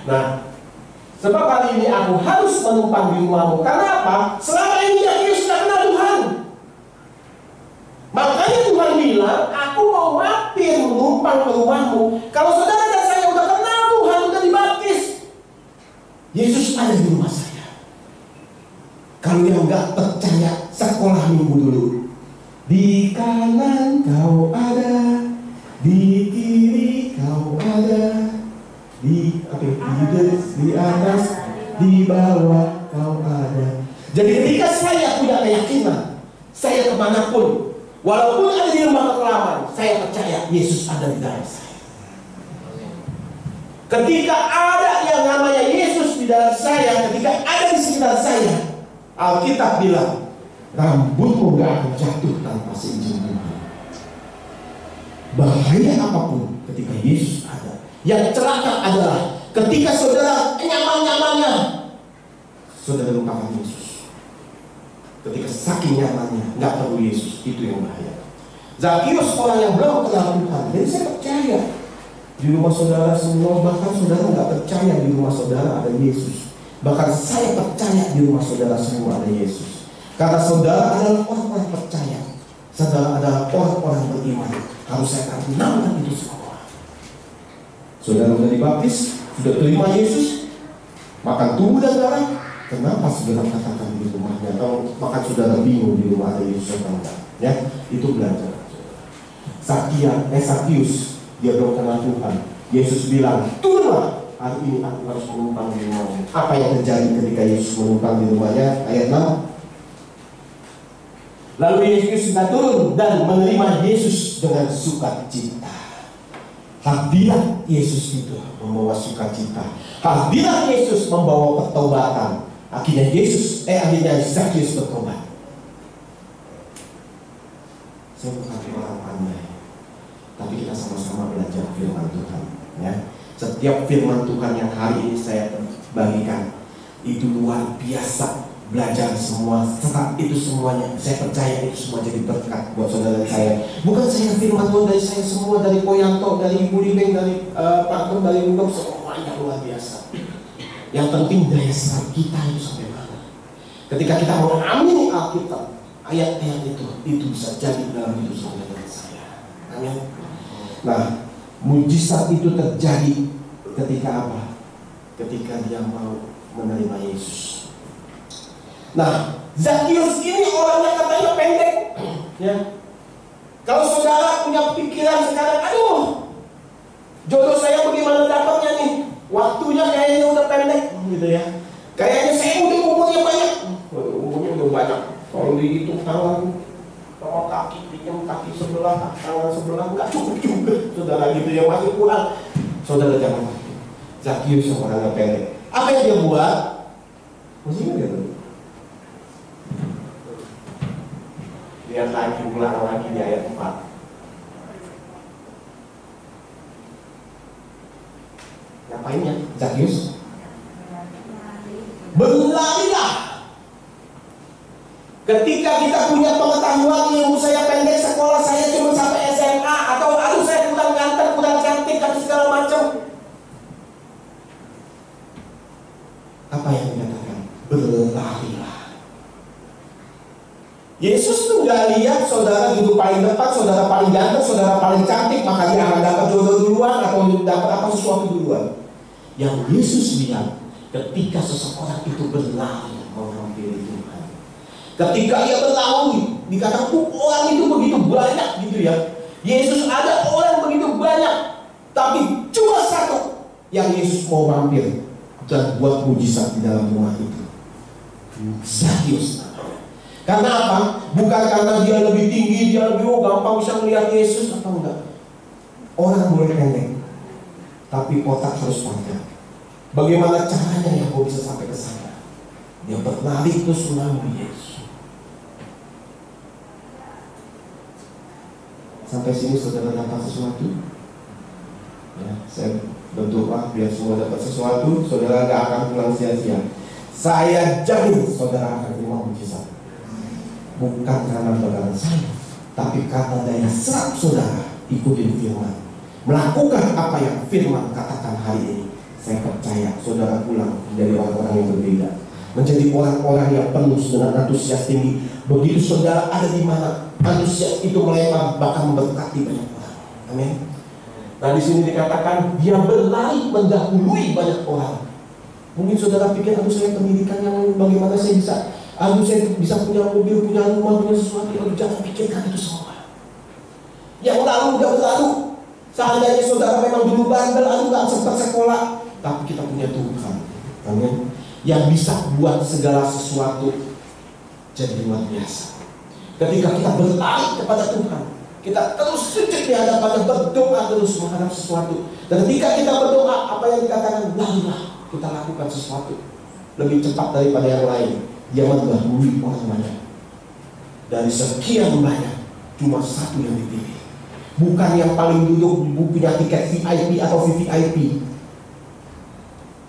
Nah, sebab hari ini aku harus menumpang di rumahmu. Karena apa? Selama ini Zakius sudah kenal Tuhan. Makanya Tuhan bilang, aku mau mampir menumpang ke rumahmu. Kalau saudara dan saya udah kenal Tuhan, udah dibaptis, Yesus ada di rumah saya. Kalau yang nggak percaya, sekolah minggu dulu. Di kanan kau ada, di kiri kau ada, di atas, di bawah kau ada. Jadi ketika saya punya keyakinan, saya kemanapun, walaupun ada di rumah kekelaman, saya percaya Yesus ada di dalam saya. Ketika ada yang namanya Yesus di dalam saya, ketika ada di sekitar saya, Alkitab bilang, rambutmu gak akan jatuh tanpa seizin Tuhan. Bahaya apapun ketika Yesus ada. Yang celaka adalah ketika saudara nyaman-nyamannya, saudara lupakan Yesus. Ketika saking nyamannya, gak perlu Yesus, itu yang bahaya. Zakius orang yang belum kenal Tuhan. Jadi saya percaya di rumah saudara semua, bahkan saudara gak percaya di rumah saudara ada Yesus. Bahkan saya percaya di rumah saudara semua ada Yesus. Karena saudara adalah orang-orang percaya. Saudara adalah orang-orang beriman. Harus saya kenalkan itu semua. Saudara sudah dibaptis, sudah terima Yesus, makan tubuh dan darah. Kenapa saudara katakan di rumahnya? Atau makan saudara bingung di rumah ada Yesus atau enggak? Ya, itu belajar. Zakius, dia belum kenal Tuhan. Yesus bilang, turunlah. Hari ini aku harus menumpang di rumahnya. Apa yang terjadi ketika Yesus menumpang di rumahnya? Ayat 6. Lalu Yesus sudah turun dan menerima Yesus dengan sukacita. Hadirat Yesus itu membawa sukacita. Hadirat Yesus membawa pertobatan. Akhirnya Zakius bertobat. Saya bukan orang pandai, tapi kita sama-sama belajar firman Tuhan. Ya. Setiap firman Tuhan yang hari ini saya bagikan itu luar biasa. Belajar semua, setelah itu semuanya, saya percaya itu semua jadi berkat buat saudara saya. Bukan saya firman Tuhan dari saya semua, dari Poyanto, dari Ibu Libeng, dari Pak Nur, dari Undang, semuanya luar biasa. Yang penting daya serap kita itu sampai mana. Ketika kita mengamini Alkitab, ayat-ayat itu bisa jadi dalam hidup saudara dan saya. Amin. Nah, mujizat itu terjadi ketika apa? Ketika dia mau menerima Yesus. Nah, Zakius ini orangnya katanya pendek, ya. Kalau saudara punya pikiran sekarang, aduh, jodoh saya bagaimana dapatnya nih? Waktunya kayaknya udah pendek, gitu ya. Kayaknya saya umurnya banyak. Umurnya udah banyak. Kalau dihitung tangan, kalau kaki, pinjam kaki sebelah, tangan sebelah, nggak cukup juga, saudara gitu ya, masih kurang. Saudara jangan mati. Zakius orangnya pendek. Apa yang dia buat? Maksudnya dia tuh. Lihat lagi, ulang lagi di ayat 4. Ngapainnya? Zakius berlarilah Ketika kita punya pengetahuan ilmu saya pendek, sekolah saya cuma sampai SMA, atau aduh saya kurang ganteng, kurang cantik, dan segala macam. Apa yang dikatakan? Berlarilah. Yesus tuh gak lihat saudara duduk paling depan, saudara paling ganteng, saudara paling cantik, maka dia akan dapat jodoh duluan atau dapat apa sesuatu duluan. Yang Yesus lihat ketika seseorang itu berlari menghampiri Tuhan. Ketika ia berlari, dikatakan orang itu begitu banyak gitu ya. Yesus ada orang begitu banyak, tapi cuma satu yang Yesus mau mampir dan buat mujizat di dalam rumah itu. Zakheus. Karena apa? Bukan karena dia lebih tinggi, dia lebih gampang bisa melihat Yesus atau enggak. Orang boleh pendek, tapi otak harus panjang. Bagaimana caranya yang kau bisa sampai ke sana? Dia berlari terus melalui Yesus. Sampai sini saudara dapat sesuatu? Ya, saya berdoa biar semua dapat sesuatu. Saudara gak akan pulang sia-sia. Saya jamin saudara akan terima mujizat. Bukan karena perkataan saya, tapi karena daya serap saudara ikutin firman, melakukan apa yang firman katakan hari ini. Saya percaya saudara pulang menjadi orang-orang yang berbeda, menjadi orang-orang yang penuh dengan antusias tinggi. Begitu saudara ada di mana, antusias itu melebar bahkan memberkati banyak orang. Amin. Nah di sini dikatakan dia berlari mendahului banyak orang. Mungkin saudara pikir, aduh saya pendidikan yang bagaimana saya bisa, aduh saya bisa punya mobil, punya rumah, punya sesuatu. Aduh jangan pikirkan itu semua. Yang lalu udah berlalu. Seandainya saudara memang dulu bandel, aduh gak sempat sekolah, tapi kita punya Tuhan, amin, yang bisa buat segala sesuatu jadi luar biasa. Ketika kita berlari kepada Tuhan, kita terus sujud di hadapannya, berdoa terus menghadap sesuatu. Dan ketika kita berdoa, apa yang dikatakan, larilah, kita lakukan sesuatu lebih cepat daripada yang lain. Dia mendahului orang banyak. Dari sekian banyak, cuma satu yang dipilih. Bukan yang paling duduk punya tiket VIP atau VVIP,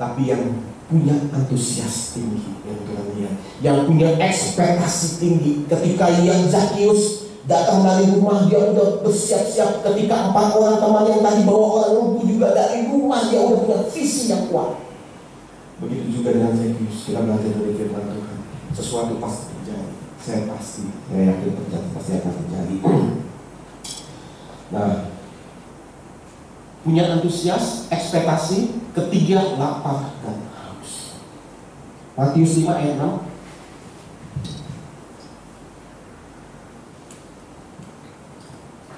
tapi yang punya antusias tinggi, yang Tuhan lihat, yang punya ekspektasi tinggi. Ketika yang Zakheus datang dari rumah, dia udah bersiap-siap. Ketika 4 orang teman yang tadi bawa orang lumpuh juga dari rumah, dia udah punya visi yang kuat. Begitu juga dengan Zakheus, kita belajar dari firman Tuhan. Sesuatu pasti terjadi. Saya yakin pasti akan terjadi. Nah, punya antusias, ekspektasi. Ketiga, lapar dan haus. Matius 5 ayat 6.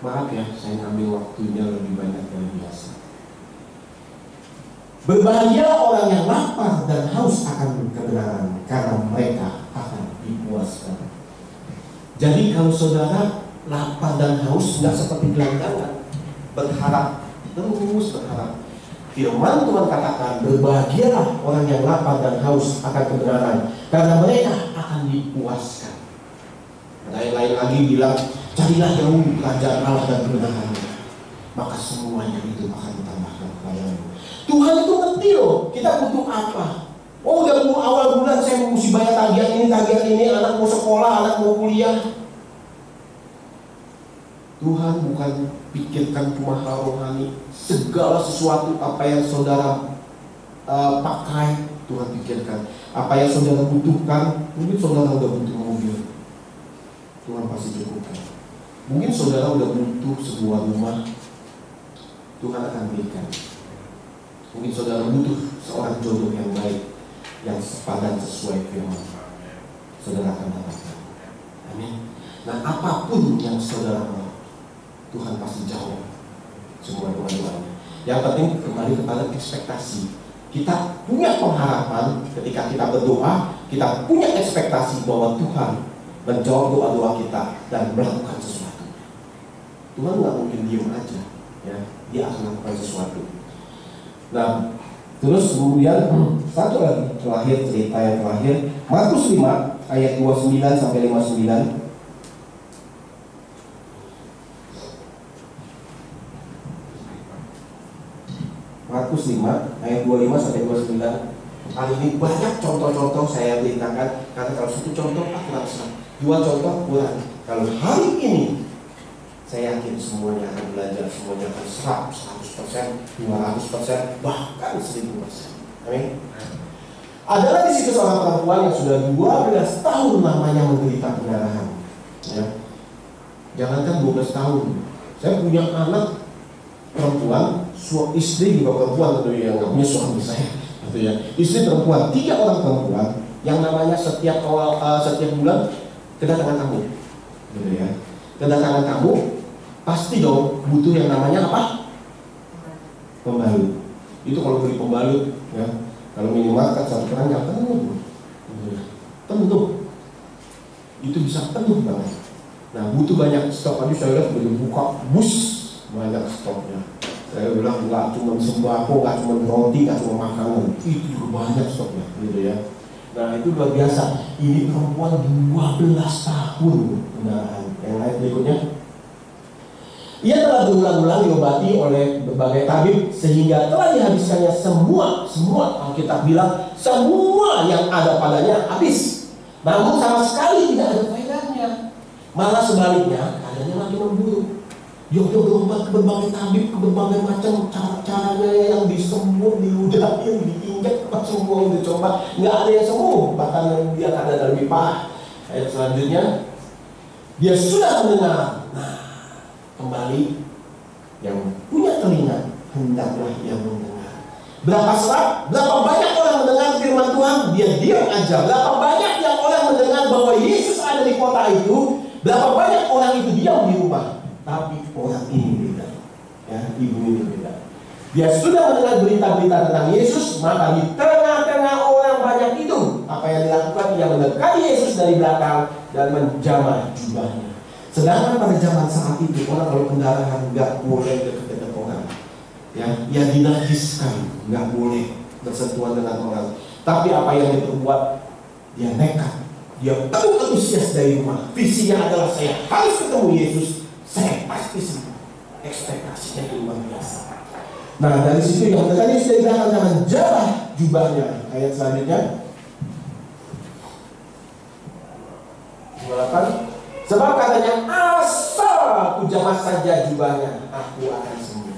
Maaf ya, saya ngambil waktunya lebih banyak dari biasa. Berbahagia orang yang lapar dan haus akan kebenaran, karena mereka akan dipuaskan. Jadi kalau saudara lapar dan haus, nggak seperti gelandangan berharap, terus berharap. Firman Tuhan katakan, berbahagialah orang yang lapar dan haus akan kebenaran, karena mereka akan dipuaskan. Lain-lain lagi bilang, carilah jauh kerajaan Allah dan kebenarannya, maka semuanya itu akan ditambahkan kepadamu. Tuhan itu ngerti loh, kita butuh apa. Oh udah awal bulan saya mesti bayar tagihan ini, anak mau sekolah, anak mau kuliah. Tuhan bukan pikirkan cuma hal rohani. Segala sesuatu apa yang saudara pakai, Tuhan pikirkan. Apa yang saudara butuhkan, mungkin saudara udah butuh mobil, Tuhan pasti cukupkan. Mungkin saudara udah butuh sebuah rumah, Tuhan akan berikan. Mungkin saudara butuh seorang jodoh yang baik, yang sepadan sesuai firman, saudara akan dapatkan. Amin. Nah apapun yang saudara mau, Tuhan pasti jawab semua doa-doanya. Yang penting kembali kepada ekspektasi. Kita punya pengharapan ketika kita berdoa, kita punya ekspektasi bahwa Tuhan menjawab doa-doa kita dan melakukan sesuatu. Tuhan nggak mungkin diam aja, ya, Dia akan melakukan sesuatu. Nah, terus kemudian satu lagi terakhir, cerita yang terakhir, Markus 5 ayat 29 sampai 59. Markus 5 ayat 25 sampai 29. Kali ini banyak contoh-contoh saya beritakan, karena kalau satu contoh aku rasa Dua contoh kurang. Kalau hari ini saya yakin semuanya akan belajar, semuanya akan 100%, 200%, bahkan 1000%. Amin. Adalah di situ seorang perempuan yang sudah 12 tahun lamanya menderita pendarahan. Ya. Jangankan 12 tahun. Saya punya anak perempuan, istri juga perempuan tentu yang nggak punya suami saya. Gitu ya. Istri perempuan, 3 orang perempuan yang namanya setiap bulan kedatangan tamu. Gitu ya. Kedatangan tamu pasti dong butuh yang namanya apa? Pembalut. Itu kalau beli pembalut ya. Kalau minimarket satu keranjang penuh, penuh, itu bisa penuh banget. Nah butuh banyak stok. Tadi saya lihat sudah buka bus banyak stoknya. Saya bilang nggak cuma sembako, nggak cuma roti, nggak cuma makanan, itu juga banyak stoknya, gitu ya. Nah itu luar biasa. Ini perempuan 12 tahun pendarahan. Yang lain berikutnya. Ia telah berulang-ulang diobati oleh berbagai tabib sehingga telah dihabiskannya semua Alkitab bilang semua yang ada padanya habis. Namun sama sekali tidak ada faedahnya. Malah sebaliknya keadaannya makin memburuk. Dia berobat ke berbagai tabib, ke berbagai macam cara-caranya yang disembuh, diludahin, diinjak, semua udah coba, nggak ada yang sembuh. Bahkan dia keadaan lebih parah. Ayat selanjutnya, dia sudah mendengar. Nah, kembali yang punya telinga hendaklah ia mendengar. Berapa banyak orang mendengar firman Tuhan, dia diam aja. Berapa banyak yang orang mendengar bahwa Yesus ada di kota itu, berapa banyak orang itu diam di rumah. Tapi orang ini beda, ya, ibu ini beda. Dia sudah mendengar berita-berita tentang Yesus, maka di tengah-tengah orang banyak itu, apa yang dilakukan? Ia mendekati Yesus dari belakang dan menjamah jubahnya. Sedangkan pada zaman saat itu orang kalau pendarahan nggak boleh dekat-dekat orang, ya, dia dinajiskan, nggak boleh bersentuhan dengan orang. Tapi apa yang dia perbuat? Dia nekat, dia penuh antusias dari rumah. Visinya adalah saya harus ketemu Yesus, saya pasti sembuh. Ekspektasinya itu luar biasa. Nah dari situ yang mendekati Yesus dari belakang dan menjamah jubahnya. Ayat selanjutnya 28. Sebab katanya, asal aku jamah saja jubahnya, aku akan sembuh.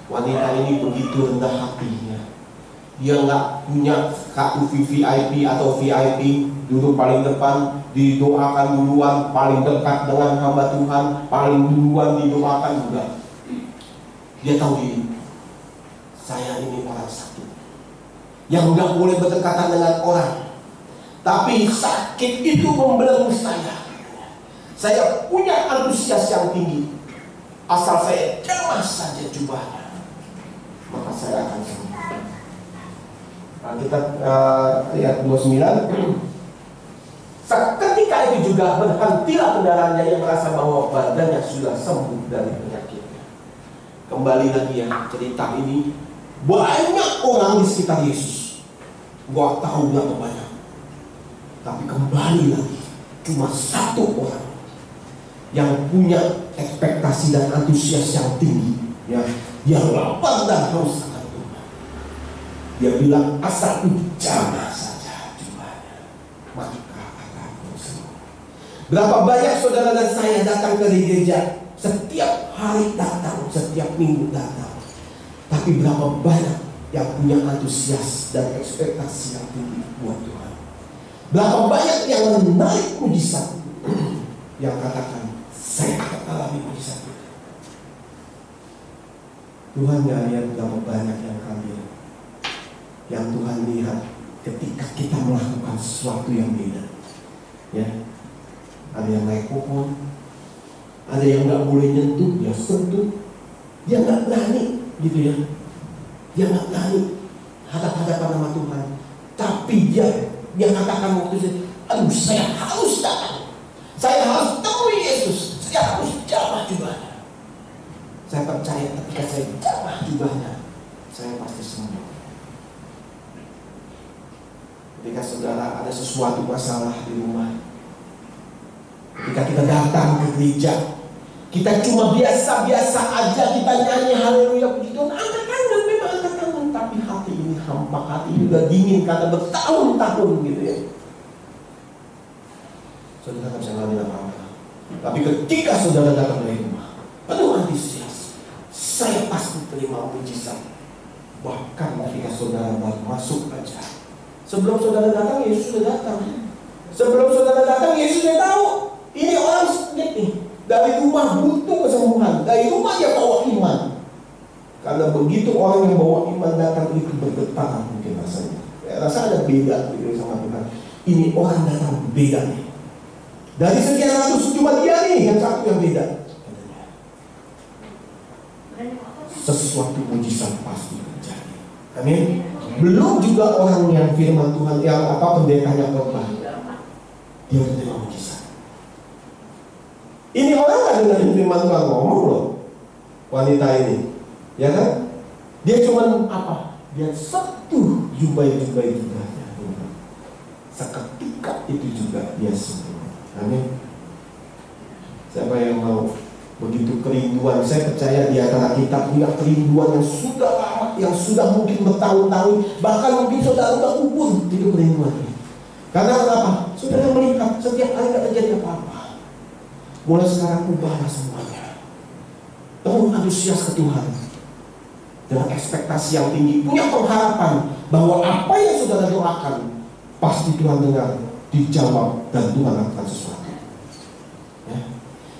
Wanita ini begitu rendah hatinya. Dia nggak punya kartu VIP atau VIP, duduk paling depan, didoakan duluan, paling dekat dengan hamba Tuhan, paling duluan didoakan juga. Dia tahu ini, saya ini orang sakit, yang nggak boleh berdekatan dengan orang. Tapi sakit itu membelenggu saya. Saya punya antusias yang tinggi. Asal saya jamah saja jubahnya, maka saya akan sembuh. Nah, kita lihat 29. Ketika itu juga berhentilah pendarahannya yang merasa bahwa badannya sudah sembuh dari penyakitnya. Kembali lagi ya cerita ini, banyak orang di sekitar Yesus. Gua tahu berapa banyak. Tapi kembali lagi, cuma satu orang yang punya ekspektasi dan antusias yang tinggi, ya, dia lapar dan haus akan Tuhan. Dia bilang, asal jamah saja jubahnya, maka akan sembuh. Berapa banyak saudara dan saya datang ke gereja, setiap hari datang, setiap minggu datang, tapi berapa banyak yang punya antusias dan ekspektasi yang tinggi buat Tuhan? Berapa banyak yang menarik mujizat yang katakan, saya akan alami mujizat itu. Tuhan gak lihat berapa banyak yang hadir. Yang Tuhan lihat ketika kita melakukan sesuatu yang beda. Ya, ada yang naik pohon, ada yang gak boleh nyentuh, dia sentuh, dia gak berani, gitu ya. Dia gak berani hadap-hadapan sama Tuhan. Tapi dia katakan waktu itu, aduh saya harus datang, saya harus temui Yesus, saya harus jamah jubahnya. Saya percaya ketika saya jamah jubahnya, saya pasti sembuh. Ketika saudara ada sesuatu masalah di rumah, ketika kita datang ke gereja, kita cuma biasa-biasa aja, kita nyanyi haleluya puji Tuhan, angkat tangan, memang angkat tangan, tapi hati ini hampa, hati ini udah dingin karena bertahun-tahun gitu ya. saudara nggak bisa ngalamin apa-apa. Tapi ketika saudara datang dari rumah, penuh antusias, saya pasti terima mujizat. Bahkan ketika saudara baru masuk aja, sebelum saudara datang, Yesus sudah datang. Sebelum saudara datang, Yesus sudah tahu ini orang sakit nih. Dari rumah butuh kesembuhan, dari rumah dia bawa iman. Karena begitu orang yang bawa iman datang itu bergetar mungkin rasanya. Rasa ada beda gitu sama Tuhan. Ini orang datang beda nih. Dari sekian ratus cuma dia nih yang satu yang beda. Sesuatu mujizat pasti terjadi. Amin. Belum juga orang yang firman Tuhan yang pendetanya khotbah, dia menerima mujizat. Ini orang nggak dengerin firman Tuhan ngomong loh, wanita ini, ya kan? Dia cuma Dia satu jumbai-jumbai jubahnya. Seketika itu juga dia sembuh. Amin. Siapa yang mau begitu kerinduan? Saya percaya di antara kita punya kerinduan yang sudah lama, yang sudah mungkin bertahun-tahun, bahkan mungkin saudara udah kubur itu kerinduan. Karena apa? Saudara melihat setiap hari tidak terjadi apa-apa. Mulai sekarang ubahlah semuanya. Penuh antusias ke Tuhan dengan ekspektasi yang tinggi, punya pengharapan bahwa apa yang saudara doakan pasti Tuhan dengar, dijawab, dan Tuhan lakukan sesuatu. Ya.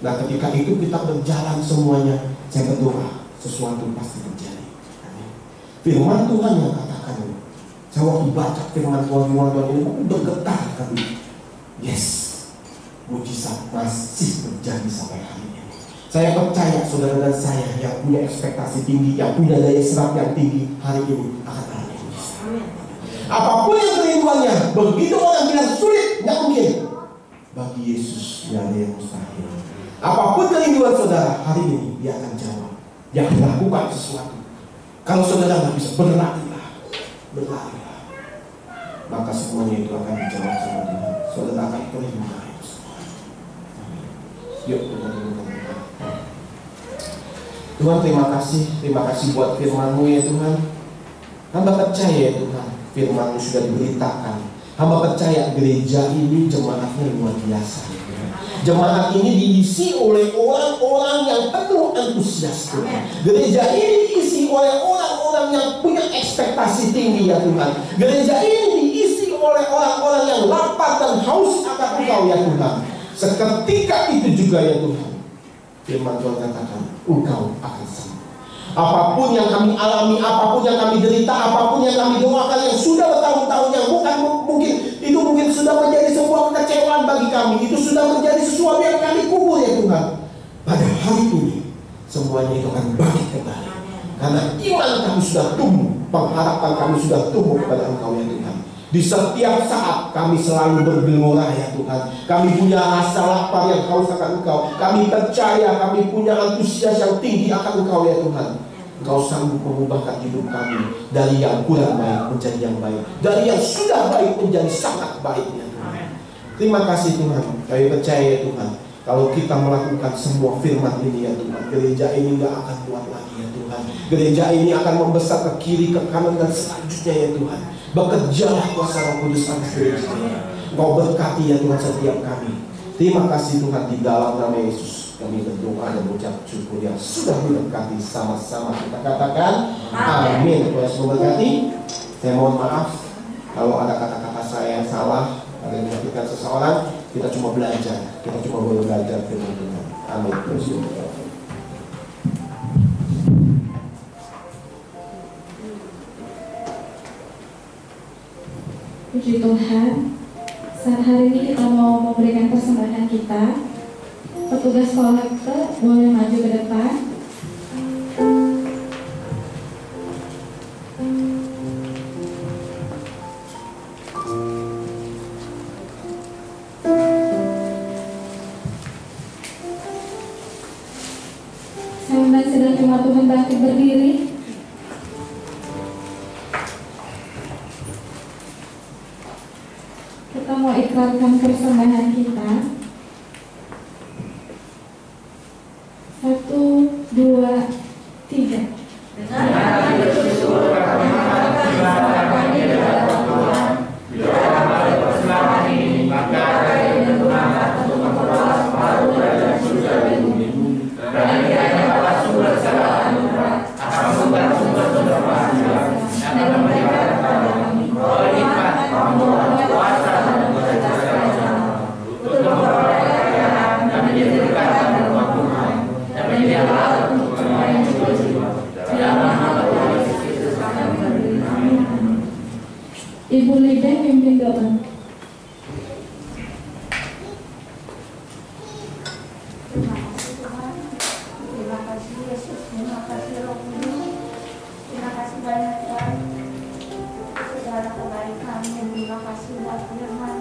Nah ketika itu kita berjalan semuanya, saya berdoa sesuatu pasti terjadi. Amin. Firman Tuhan yang katakan, saya waktu baca firman Tuhan ini bergetar kami. Yes, mujizat masih terjadi sampai hari ini. Saya percaya saudara dan saya yang punya ekspektasi tinggi, yang punya daya serap yang tinggi, hari ini akan ada mujizat. Apapun yang kerinduannya, begitu orang bilang sulit, nggak mungkin. Bagi Yesus tidak ada yang mustahil. Apapun kerinduan saudara, hari ini dia akan jawab. Dia akan lakukan sesuatu. Kalau saudara nggak bisa, berlarilah. Maka semuanya itu akan dijawab sama Tuhan. Saudara akan terima itu semua. Yuk kita dengarkan. Tuhan terima kasih buat firman-Mu ya Tuhan. Hamba percaya ya Tuhan, firman-Mu sudah diberitakan. Hamba percaya gereja ini jemaatnya luar biasa. Jemaat ini diisi oleh orang-orang yang penuh antusias Tuhan. Gereja ini diisi oleh orang-orang yang punya ekspektasi tinggi ya Tuhan. Gereja ini diisi oleh orang-orang yang lapar dan haus akan Engkau ya Tuhan. Seketika itu juga ya Tuhan, firman Tuhan katakan, Engkau akan sembuh. Apapun yang kami alami, apapun yang kami derita, apapun yang kami doakan yang sudah bertahun-tahun, yang bukan mungkin sudah menjadi sebuah kekecewaan bagi kami, itu sudah menjadi sesuatu yang kami kubur ya Tuhan. Pada hari ini semuanya itu akan bangkit kembali. Karena iman kami sudah tumbuh, pengharapan kami sudah tumbuh kepada Engkau ya Tuhan. Di setiap saat kami selalu bergelora ya Tuhan. Kami punya rasa lapar yang haus akan Engkau. Kami percaya, kami punya antusias yang tinggi akan Engkau ya Tuhan. Engkau sanggup mengubahkan hidup kami dari yang kurang baik menjadi yang baik, dari yang sudah baik menjadi sangat baik ya Tuhan. Terima kasih Tuhan. Kami percaya ya Tuhan, kalau kita melakukan semua firman ini ya Tuhan, gereja ini gak akan kuat lagi ya Tuhan. Gereja ini akan membesar ke kiri, ke kanan, dan selanjutnya ya Tuhan. Bekerjalah kuasa Roh Kudus atas gereja ini. Engkau berkati ya Tuhan setiap kami. Terima kasih Tuhan, di dalam nama Yesus kami berdoa dan mengucap syukur yang sudah diberkati. Sama-sama kita katakan amin. Tuhan Yesus memberkati. Saya mohon maaf kalau ada kata-kata saya yang salah, ada yang menyakitkan seseorang. Kita cuma belajar, kita cuma boleh belajar firman Tuhan. Amin. Puji Tuhan, saat hari ini kita mau memberikan persembahan kita. Petugas kolektor boleh maju ke depan. Saya undang sedang jemaat Tuhan bangkit berdiri. Kita mau ikrarkan persembahan kita. 1, 2, 3. Dengan hati bersyukur karena kami kepada Tuhan, di dalam persembahan ini, maka ada yang Tuhan Ibu Lideng pimpin doa. Terima kasih Tuhan, terima kasih Yesus, terima kasih Roh Kudus, terima kasih banyak Tuhan segala kebaikan-Mu. Terima kasih buat firman.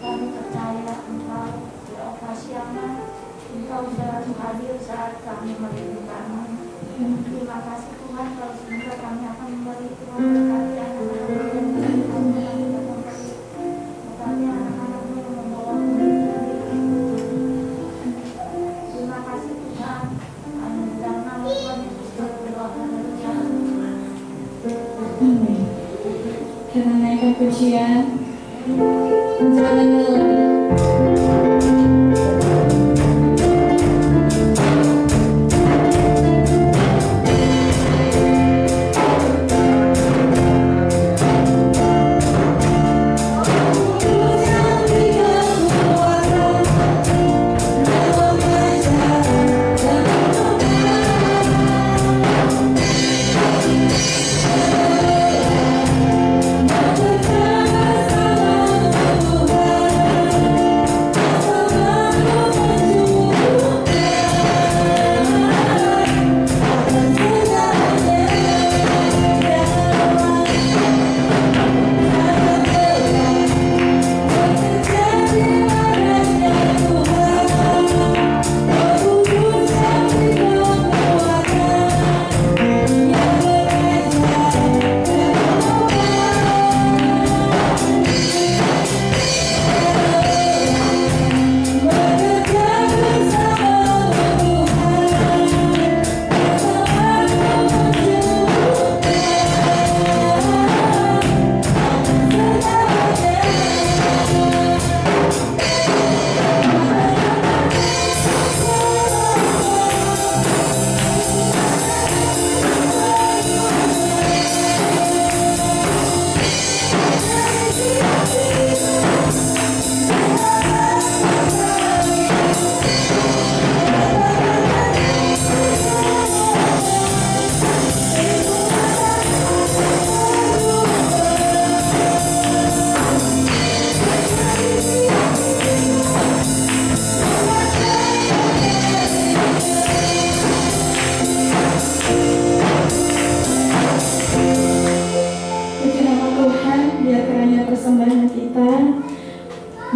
Kami percaya Engkau Yehova Shammah, Engkau selalu hadir saat kami membutuhkan-Mu. Terima kasih Tuhan, kalau semoga kami akan memberi Tuhan berkati anak-anak-Mu yang kami tidak memberi, berkati anak-anak-Mu yang membawa terima kasih Tuhan. Amin. Dalam nama Tuhan Yesus kami berdoa. Haleluya. Amin. Kita naikkan pujian. Jangan lelah.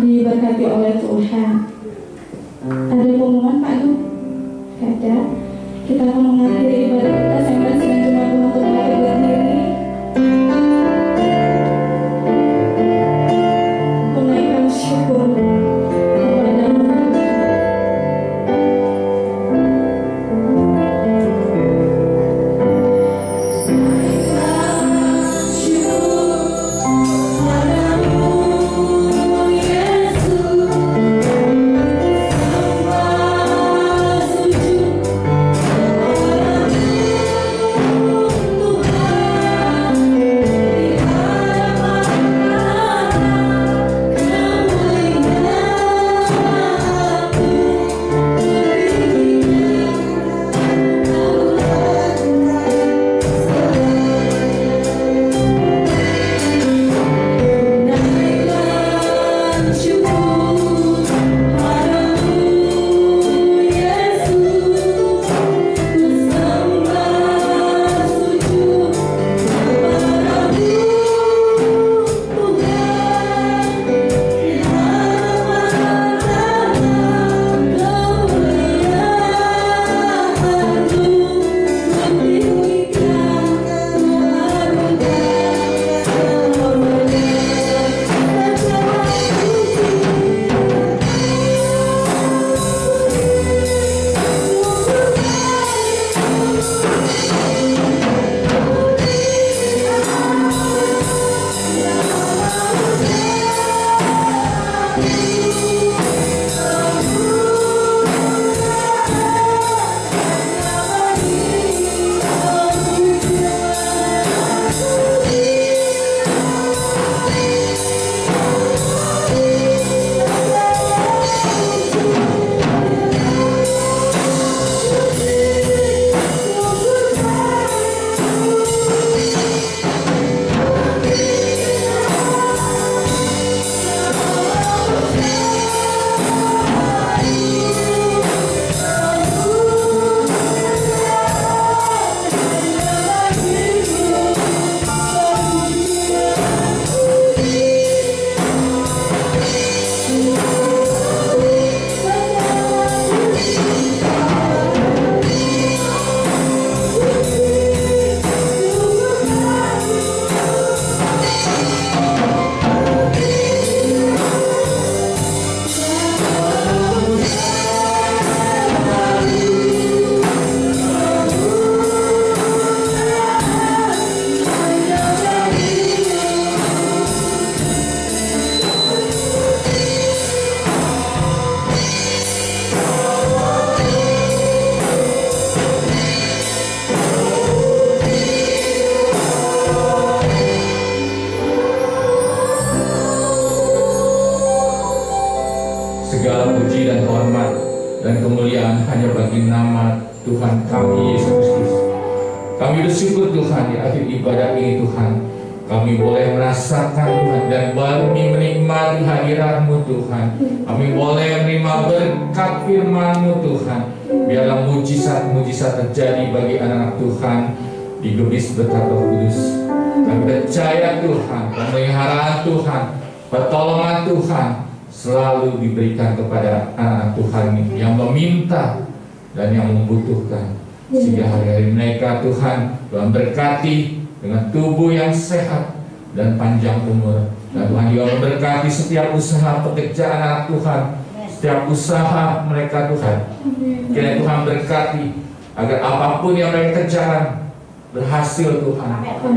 Diberkati oleh Tuhan. Ada pengumuman Pak Du? Ada. Kita akan mengakhiri ibadah kita sampai dengan jemaat untuk bangkit berdiri. Menaikkan syukur kepada Tuhan. Yesus, kemuliaan hanya bagi nama Tuhan kami Yesus Kristus. Kami bersyukur Tuhan di akhir ibadah ini Tuhan, kami boleh merasakan Tuhan dan kami menikmati hadirat-Mu Tuhan. Kami boleh menerima berkat firman-Mu Tuhan. Biarlah mujizat-mujizat terjadi bagi anak-anak Tuhan digebis berkat Roh Kudus. Kami percaya Tuhan, pemeliharaan Tuhan, pertolongan Tuhan selalu diberikan kepada anak-anak Tuhan yang meminta dan yang membutuhkan. Sehingga hari-hari mereka Tuhan berkati dengan tubuh yang sehat dan panjang umur. Dan Tuhan juga memberkati setiap usaha pekerjaan anak Tuhan, setiap usaha mereka Tuhan. Kiranya Tuhan berkati agar apapun yang mereka kerjakan berhasil Tuhan,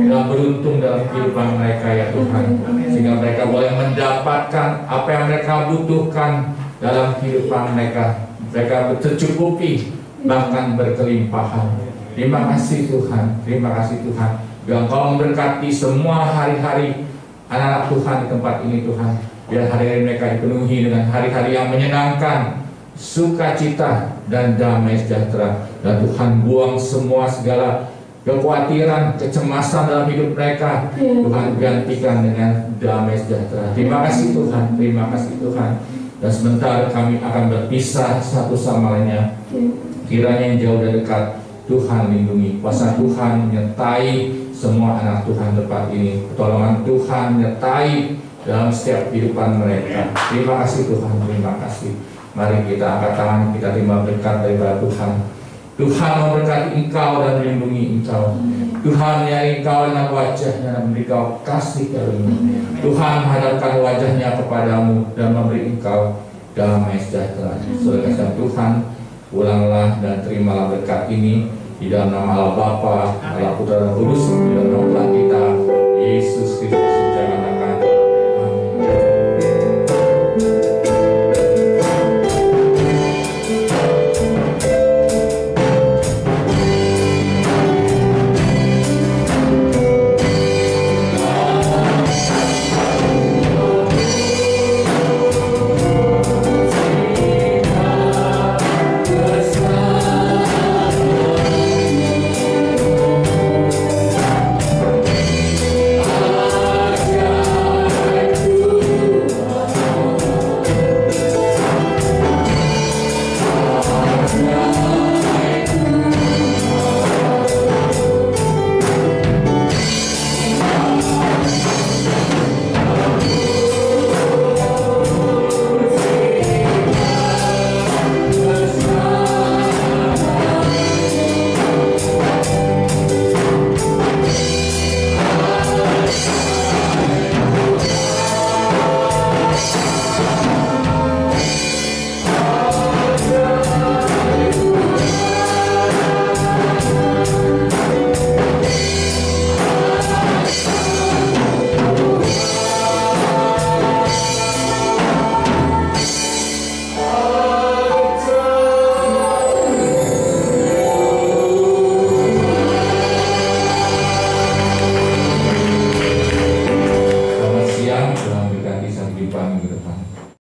dan beruntung dalam kehidupan mereka ya Tuhan. Sehingga mereka boleh mendapatkan apa yang mereka butuhkan dalam kehidupan mereka. Mereka tercukupi, bahkan berkelimpahan. Terima kasih Tuhan, terima kasih Tuhan. Biar Engkau memberkati semua hari-hari anak-anak Tuhan di tempat ini Tuhan. Biar hari-hari mereka dipenuhi dengan hari-hari yang menyenangkan, sukacita dan damai sejahtera. Dan Tuhan buang semua segala kekhawatiran, kecemasan dalam hidup mereka. Tuhan gantikan dengan damai sejahtera. Terima kasih Tuhan, terima kasih Tuhan. Dan sebentar kami akan berpisah satu sama lainnya. Kiranya yang jauh dan dekat Tuhan lindungi, kuasa Tuhan menyertai semua anak Tuhan tempat ini, pertolongan Tuhan menyertai dalam setiap kehidupan mereka. Terima kasih Tuhan, terima kasih. Mari kita angkat tangan, kita terima berkat daripada Tuhan. Tuhan memberkati engkau dan melindungi engkau. Tuhan menyari engkau dengan wajahnya dan memberi engkau kasih karunia. Tuhan menghadapkan wajahnya kepadamu dan memberi engkau damai sejahtera. Saudara Tuhan, pulanglah dan terimalah berkat ini di dalam nama Allah Bapa, Allah Putra dan Kudus, di dalam nama Tuhan kita Yesus Kristus.